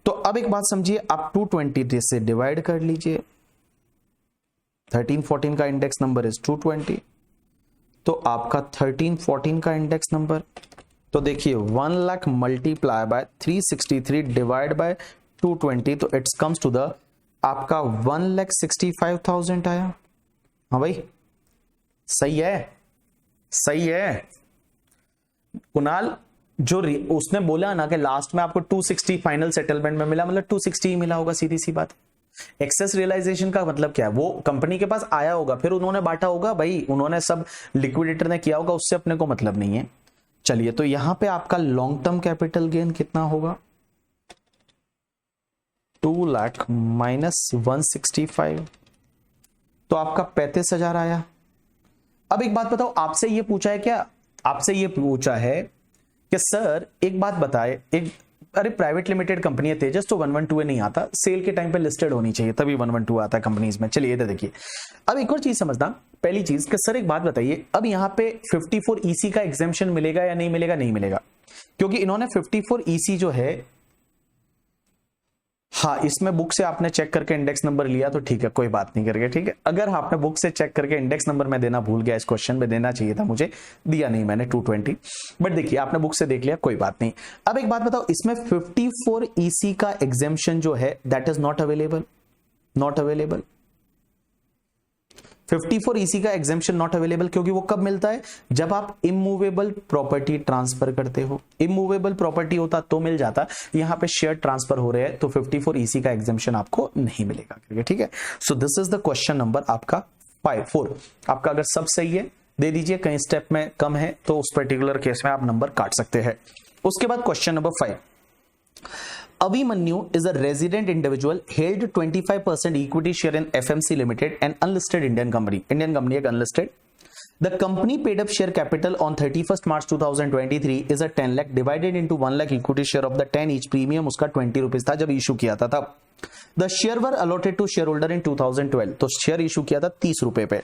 तो अब एक बात समझिए, आप 220 से डिवाइड कर लीजिए। 13-14 का इंडेक्स नंबर इज 220, तो आपका 13-14 का इंडेक्स नंबर, तो देखिए 1 lakh multiply by 363 divide bye 220, तो इट्स कम्स टू द आपका 1,65,000 आया। हाँ भाई सही है, सही है कुणाल। जो उसने बोला ना कि लास्ट में आपको 260 फाइनल सेटलमेंट में मिला, मतलब 260 ही मिला होगा, सीधी सी बात। एक्सेस रियलाइजेशन का मतलब क्या है, वो कंपनी के पास आया होगा, फिर उन्होंने बांटा होगा भाई, उन्होंने सब लिक्विडेटर ने किया होगा, उससे अपने को मतलब नहीं है। चलिए, तो यहां पे आपका लॉन्ग टर्म कैपिटल गेन कितना होगा, 2 लाख माइनस 165, तो आपका 35,000 आया। अब एक बात बताओ, आपसे ये पूछा है क्या, आपसे ये पूछा है कि सर एक बात बताए, एक अरे प्राइवेट लिमिटेड कंपनी है तेजस, तो 112 नहीं आता, सेल के टाइम पे लिस्टेड होनी चाहिए तभी 112 आता है कंपनीज में। चलिए इधर देखिए, अब एक और चीज समझना, पहली चीज कि सर एक बात बताइए, अब यहाँ पे 54 ईसी का एग्जेम्पशन मिलेगा या नहीं मिलेगा, नहीं मिलेगा, क्योंकि इन्होंने 54 ईसी जो है, हाँ इसमें बुक से आपने चेक करके इंडेक्स नंबर लिया तो ठीक है, कोई बात नहीं करके, ठीक है। अगर आपने बुक से चेक करके इंडेक्स नंबर में देना भूल गया, इस क्वेश्चन में देना चाहिए था मुझे, दिया नहीं मैंने 220, बट देखिए आपने बुक से देख लिया, कोई बात नहीं। अब एक बात बताओ, इसमें 54 ईसी का एग्जेम्पशन जो है that is not available, not available. 54 EC का एग्जेम्पशन नॉट अवेलेबल, क्योंकि वो कब मिलता है, जब आप इमूवेबल प्रॉपर्टी ट्रांसफर करते हो। इमूवेबल प्रॉपर्टी होता तो मिल जाता, यहां पे शेयर ट्रांसफर हो रहे हैं, तो 54 ईसी का एग्जेम्पशन आपको नहीं मिलेगा, ठीक है। So this is the question number आपका 4। आपका अगर सब सही है दे दीजिए, कहीं स्टेप में कम है तो उस पर्टिकुलर केस में आप नंबर काट सकते हैं। उसके बाद question number 5, Abhimanyu is a resident individual, held 25% equity share in FMC Limited, an unlisted Indian company. Indian company एक unlisted. The company paid up share capital on 31st March 2023 is a 10 lakh divided into 1 lakh equity share of the 10 each, premium उसका 20 rupees था जब issue किया था तब। The share were allotted to shareholder in 2012, तो share issue किया था 30 रुपए पे।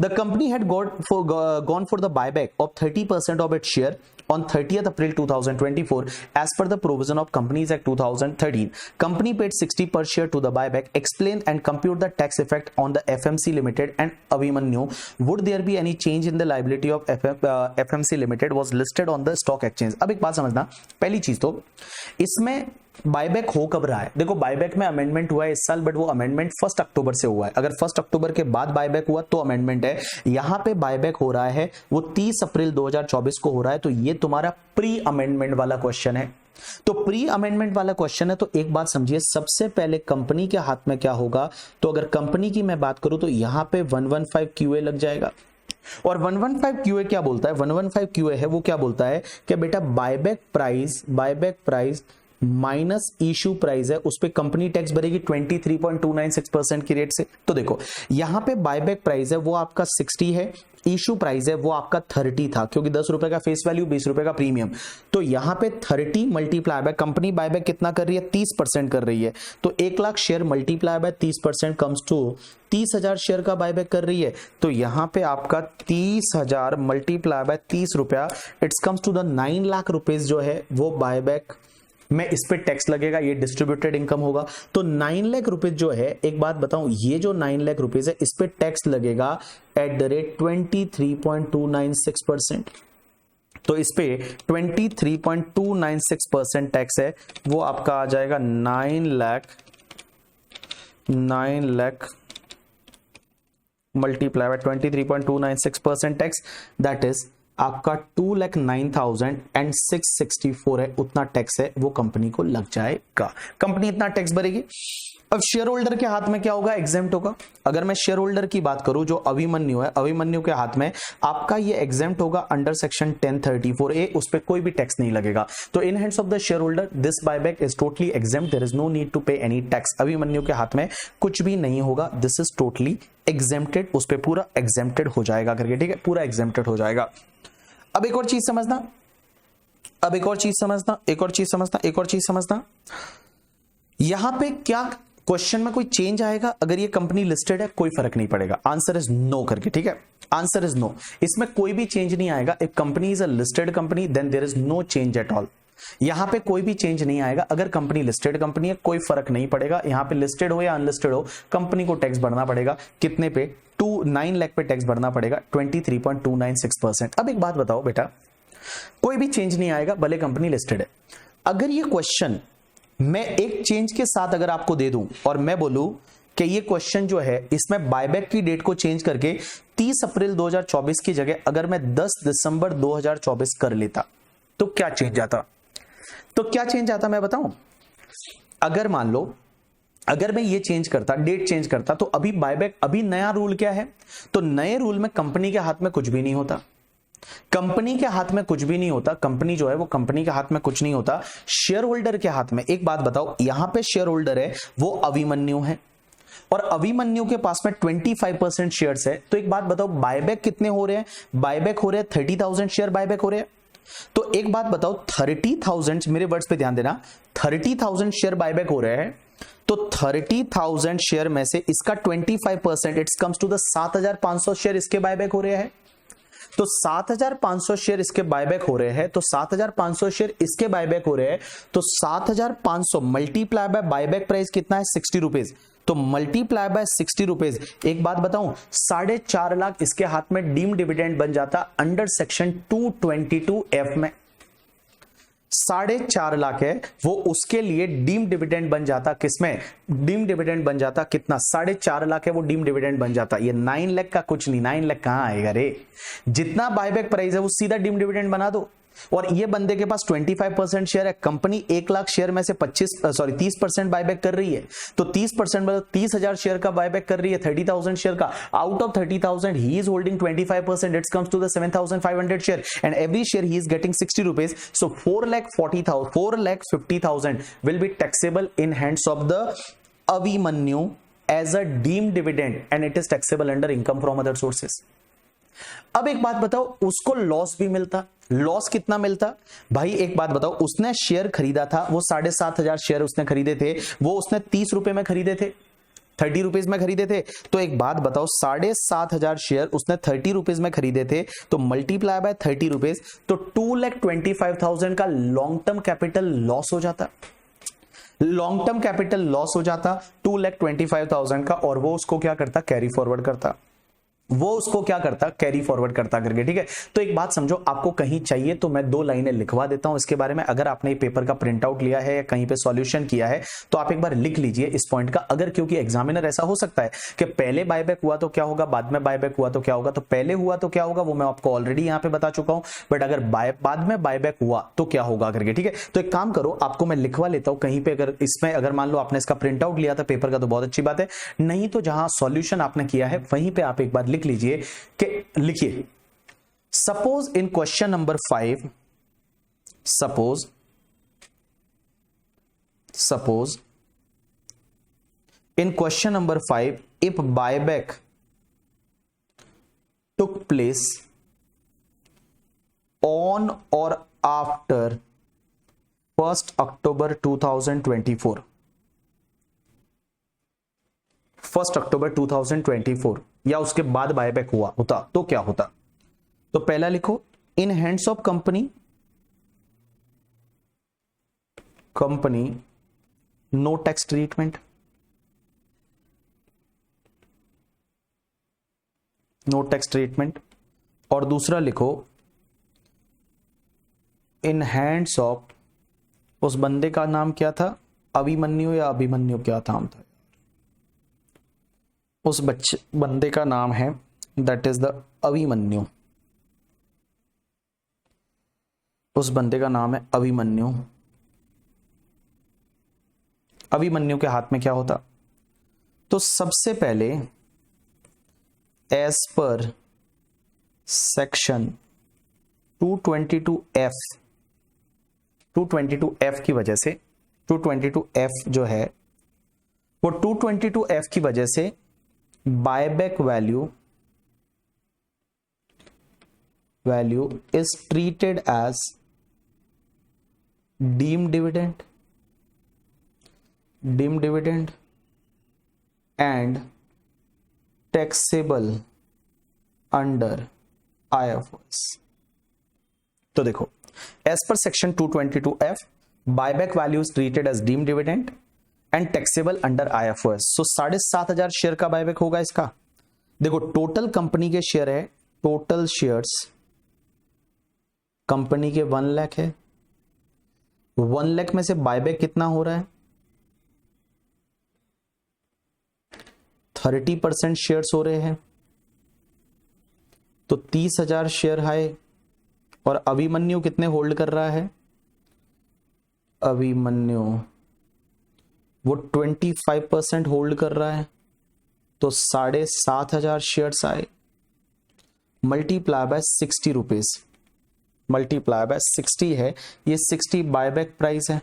The company had gone for the buyback of 30% of its share on 30th April 2024 as per the provision of Companies Act 2013. Company paid 60 per share to the buyback. Explain and compute the tax effect on the FMC Limited and Abhimanyu. Would there be any change in the liability of FMC Limited was listed on the stock exchange? अब एक बात समझना, पहली चीज तो इसमें buyback हो कब रहा है, देखो बायबैक में अमेंडमेंट हुआ है इस साल, बट वो अमेंडमेंट 1 अक्टूबर से हुआ है। अगर 1 अक्टूबर के बाद बायबैक हुआ तो अमेंडमेंट है, यहां पे बायबैक हो रहा है वो 30 अप्रैल 2024 को हो रहा है, तो ये तुम्हारा प्री अमेंडमेंट वाला क्वेश्चन है। तो प्री अमेंडमेंट वाला क्वेश्चन है, तो एक बात समझिए, सबसे पहले कंपनी के हाथ में क्या होगा, तो अगर कंपनी की मैं बात करूं तो यहां पे 115 QA लग जाएगा। और 115 QA क्या बोलता है, 115 QA है वो क्या बोलता है कि बेटा buyback price minus issue price है, उस पे कंपनी टैक्स भरेगी 23.296% की रेट से। तो देखो यहां पे बायबैक प्राइस है वो आपका 60 है, इशू प्राइस है वो आपका 30 था, क्योंकि 10 रुपए का फेस वैल्यू 20 रुपए का प्रीमियम, तो यहां पे 30 मल्टीप्लाई बाय कंपनी बायबैक कितना कर रही है, 30% कर रही है, तो 1 lakh share multiply by 30% comes to 30,000 share का बायबैक कर रही है। तो यहां पे आपका 30,000 मल्टीप्लाई बाय 30 रुपया, it's comes to the 9 lakh rupees जो है वो बायबैक में, इस पे टैक्स लगेगा, ये डिस्ट्रीब्यूटेड इनकम होगा। तो 9 लाख रुपीज जो है, एक बात बताऊं, ये जो 9 लाख रुपीज है इस पे टैक्स लगेगा एट द रेट 23.296%। तो इस पे 23.296% टैक्स है, वो आपका आ जाएगा 9 lakh multiply bye 23.296% tax, that is आपका 2,09,664 है, उतना टैक्स है वो कंपनी को लग जाएगा, कंपनी इतना टैक्स भरेगी। अब शेयर होल्डर के हाथ में क्या होगा, एग्जेम्प्ट होगा। अगर मैं शेयर होल्डर की बात करूं जो अभिमन्यु है, अभिमन्यु के हाथ में आपका ये एग्जेम्प्ट होगा अंडर सेक्शन 1034A, उस पे कोई भी टैक्स नहीं लगेगा। तो in hands of the share holder this buyback is totally exempt, there is no need to pay any tax. Abhimanyu के हाथ में कुछ भी नहीं होगा, दिस इज टोटली एग्जेम्प्टेड, उस पे पूरा एग्जेम्प्टेड हो जाएगा करके, ठीक है, पूरा एग्जेम्प्टेड हो जाएगा। अब एक और चीज समझना, अब एक और चीज समझना, एक और चीज समझना, एक और चीज समझना, यहां पे क्या क्वेश्चन में कोई चेंज आएगा अगर ये कंपनी लिस्टेड है? कोई फर्क नहीं पड़ेगा, आंसर इज नो करके, ठीक है, आंसर इज नो, इसमें कोई भी चेंज नहीं आएगा। If company is a listed company then there is no change at all. यहां पे कोई भी चेंज नहीं आएगा अगर कंपनी लिस्टेड कंपनी है, कोई फर्क नहीं पड़ेगा। यहां पे लिस्टेड हो या अनलिस्टेड हो, कंपनी को टैक्स भरना पड़ेगा। कितने पे? 9 लाख पे टैक्स भरना पड़ेगा, 23.296%। अब एक बात बताओ बेटा, कोई भी चेंज नहीं आएगा भले कंपनी लिस्टेड है। अगर ये क्वेश्चन मैं एक चेंज के साथ अगर आपको दे दूं और मैं बोलूं कि ये क्वेश्चन जो है इसमें बायबैक की डेट को चेंज करके 30 अप्रैल 2024 की जगह अगर मैं 10 दिसंबर 2024 कर लेता तो क्या चेंज आता? तो क्या चेंज आता मैं बताऊं? अगर मान लो अगर मैं ये चेंज करता, डेट चेंज करता, तो अभी बायबैक, अभी नया रूल क्या है? तो नए रूल में कंपनी के हाथ में कुछ भी नहीं होता, कंपनी के हाथ में कुछ भी नहीं होता। कंपनी जो है वो कंपनी के हाथ में कुछ नहीं होता, शेयर होल्डर के हाथ में। एक बात बताओ, यहां पे शेयर होल्डर है वो अभिमन्यु है और अभिमन्यु के पास में 25% शेयर्स है। तो एक बात बताओ, बायबैक कितने हो रहे हैं? बायबैक हो रहे हैं 30,000 शेयर बायबैक हो रहे हैं। तो एक बात बताओ, 30,000, मेरे वर्ड्स पे ध्यान देना, 30,000 शेयर बायबैक हो रहे हैं, तो 30,000 शेयर में से इसका 25%, it's comes to the 7,500 share इसके बायबैक हो रहे हैं। तो 7,500 शेयर इसके बायबैक हो रहे हैं, तो 7,500 शेयर इसके बायबैक हो रहे हैं, तो 7,500 मल्टीप्लाई बाय बायबैक प्राइस कितना है? 60 रुपीज। तो मल्टीप्लाई बाय 60 रुपीज। एक बात बताऊं, 4.5 लाख इसके हाथ में डीम डिविडेंड बन जाता अंडर सेक्शन 222F में। 4.5 लाख है वो उसके लिए डीम डिविडेंड बन जाता। किसमें डीम डिविडेंड बन जाता? कितना? 4.5 लाख है वो डीम डिविडेंड बन जाता। ये 9 लाख का कुछ नहीं, 9 लाख कहां आएगा रे? जितना बायबैक प्राइस है वो सीधा डीम डिविडेंड बना दो। और ये बंदे के पास 25% शेयर है, कंपनी 1 लाख शेयर में से 30% बायबैक कर रही है, तो 30% मतलब 30,000 शेयर का बायबैक कर रही है, 30,000 शेयर का। Out of 30,000 he is holding 25%, it's comes to the 7,500 share and every share he is getting 60 rupees. So 4,50,000 will be taxable in hands of the Abhimanyu as a deemed dividend and it is taxable under income from other sources. अब एक बात बताओ, उसको loss भी मिलता। Loss कितना मिलता भाई? एक बात बताओ, उसने शेयर खरीदा था, वो 7,500 शेयर उसने खरीदे थे, वो उसने 30 रुपए में खरीदे थे, 30 रुपीज में खरीदे थे। तो एक बात बताओ, 7,500 शेयर उसने 30 रुपीज में खरीदे थे, तो मल्टीप्लाई बाय 30 रुपीज, तो 2,25,000 का लॉन्ग टर्म कैपिटल लॉस हो जाता। लॉन्ग टर्म कैपिटल लॉस हो जाता 2,25,000 का, और वो उसको क्या करता? कैरी फॉरवर्ड करता। वो उसको क्या करता? कैरी फॉरवर्ड करता करके, ठीक है। तो एक बात समझो, आपको कहीं चाहिए तो मैं 2 लाइनें लिखवा देता हूं इसके बारे में। अगर आपने पेपर का प्रिंट आउट लिया है या कहीं पे सॉल्यूशन किया है तो आप एक बार लिख लीजिए इस पॉइंट का। अगर क्योंकि एग्जामिनर ऐसा हो सकता है कि पहले बायबैक हुआ तो क्या होगा, बाद में बायबैक हुआ तो क्या होगा, तो पहले हुआ तो क्या होगा वो मैं आपको ऑलरेडी यहां पे बता चुका हूं, बट अगर बाद में बायबैक हुआ तो क्या होगा करके, ठीक है। तो एक काम करो, आपको मैं लिखवा लेता हूं कहीं पे। अगर इसमें अगर मान लो आपने इसका प्रिंट आउट लिया था पेपर का तो बहुत अच्छी बात है, नहीं तो जहां सॉल्यूशन आपने किया है वहीं पे आप एक बार लिख लीजिए कि लिखिए, suppose in question number 5, suppose in question number 5, if buyback took place on or after 1st October 2024, 1st October 2024 या उसके बाद बायबैक हुआ होता तो क्या होता? तो पहला लिखो, in hands of company no tax treatment, no tax treatment. और दूसरा लिखो, इन हैंड्स ऑफ, उस बंदे का नाम क्या था? अभिमन्यु या अभिमन्यु, क्या नाम था? उस बंदे का नाम है दैट इज द अभिमन्यु। उस बंदे का नाम है अभिमन्यु। अभिमन्यु के हाथ में क्या होता? तो सबसे पहले एज पर सेक्शन 222F की वजह से, 222F जो है वो 222F की वजह से buyback value is treated as deem dividend and taxable under IFRS। तो देखो, as per section 222F, buyback value is treated as deem dividend and taxable under IFRS। So 7,500 share का बायबैक होगा इसका। देखो, टोटल कंपनी के share है, total shares company के 1 लाख है। 1 लाख में से बायबैक कितना हो रहा है? 30% शेयर्स हो रहे हैं, तो 30,000 शेयर है। और अभिमन्यु कितने होल्ड कर रहा है? अभिमन्यु वो 25% होल्ड कर रहा है, तो 7,500 शेयर्स आए, multiply by 60 rupees, multiply by 60 है, ये 60 बायबैक प्राइस है।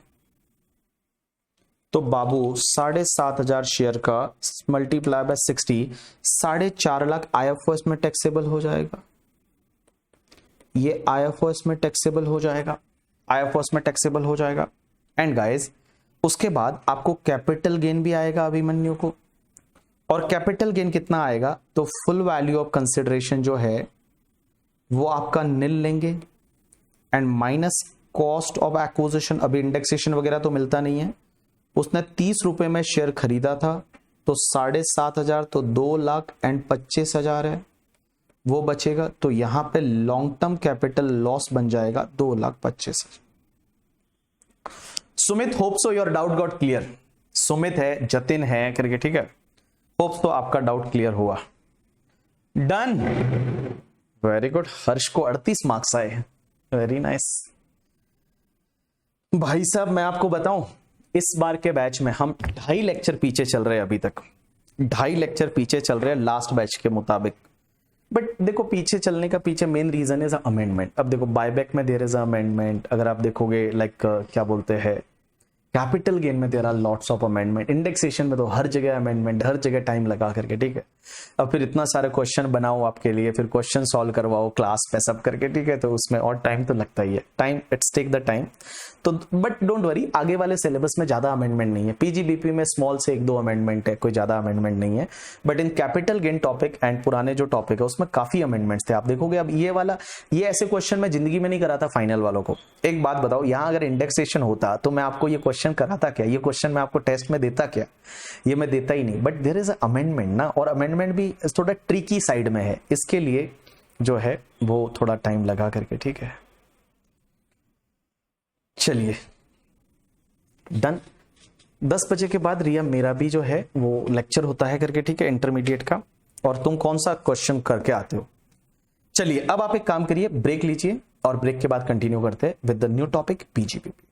तो बाबू 7,500 शेयर का मल्टीप्लाई बाय 60, 4.5 लाख IFRS में टैक्सेबल हो जाएगा। ये IFRS में टैक्सेबल हो जाएगा, IFRS में टैक्सेबल हो जाएगा। एंड गाइस, उसके बाद आपको कैपिटल गेन भी आएगा अभिमन्यु को। और कैपिटल गेन कितना आएगा? तो फुल वैल्यू ऑफ कंसिडरेशन जो है वो आपका निल लेंगे and minus cost of acquisition. अभी इंडेक्सेशन वगैरह तो मिलता नहीं है। उसने 30 रुपए में शेयर खरीदा था, तो 7,500 तो 2,25,000 है, वो बचेगा। तो यहां पे लॉन्ग टर्म कैपिटल लॉस बन जाएगा 2,25,000। Sumit, hope so your doubt got clear. Sumit है, जतिन है करके, ठीक है। होप तो आपका डाउट क्लियर हुआ। Done, very good. हर्ष को 38 मार्क्स आए, वेरी नाइस। भाई साहब, मैं आपको बताऊं, इस बार के बैच में हम 2.5 लेक्चर पीछे चल रहे हैं। अभी तक 2.5 लेक्चर पीछे चल रहे हैं लास्ट बैच के मुताबिक। बट देखो, पीछे चलने का पीछे मेन रीजन इज अमेंडमेंट। अब देखो, बायबैक में देयर इज अमेंडमेंट। अगर आप देखोगे लाइक क्या बोलते हैं, कैपिटल गेन में there are lots of amendment. Indexation में तो हर जगह अमेंडमेंट, हर जगह टाइम लगा करके, ठीक है। अब फिर इतना सारे क्वेश्चन बनाओ आपके लिए, फिर क्वेश्चन सॉल्व करवाओ क्लास पे सब करके, ठीक है। तो उसमें और टाइम तो लगता ही है, time it's take the time. तो बट डोंट वरी, आगे वाले सिलेबस में ज्यादा अमेंडमेंट नहीं है। पीजीबीपी में स्मॉल से 1-2 अमेंडमेंट है, कोई ज्यादा अमेंडमेंट नहीं है। But in capital gain topic and पुराने जो टॉपिक है उसमें काफी अमेंडमेंट्स थे, आप देखोगे। अब ये वाला, ये ऐसे क्वेश्चन मैं जिंदगी में नहीं कराता फाइनल वालों को। एक बात बताओ, यहां अगर इंडेक्सेशन होता तो मैं आपको ये क्वेश्चन कराता क्या? ये क्वेश्चन मैं आपको टेस्ट में देता क्या? ये मैं देता ही नहीं। बट देयर इज अमेंडमेंट ना, और अमेंडमेंट भी थोड़ा ट्रिकी साइड में है, इसके लिए जो है वो थोड़ा टाइम लगा करके, ठीक है। चलिए, डन। 10 बजे के बाद रिया मेरा भी जो है वो लेक्चर होता है करके, ठीक है, इंटरमीडिएट का। और तुम कौन सा क्वेश्चन करके आते हो? चलिए, अब आप एक काम करिए, ब्रेक लीजिए और ब्रेक के बाद कंटिन्यू करते हैं with the new topic PGBP.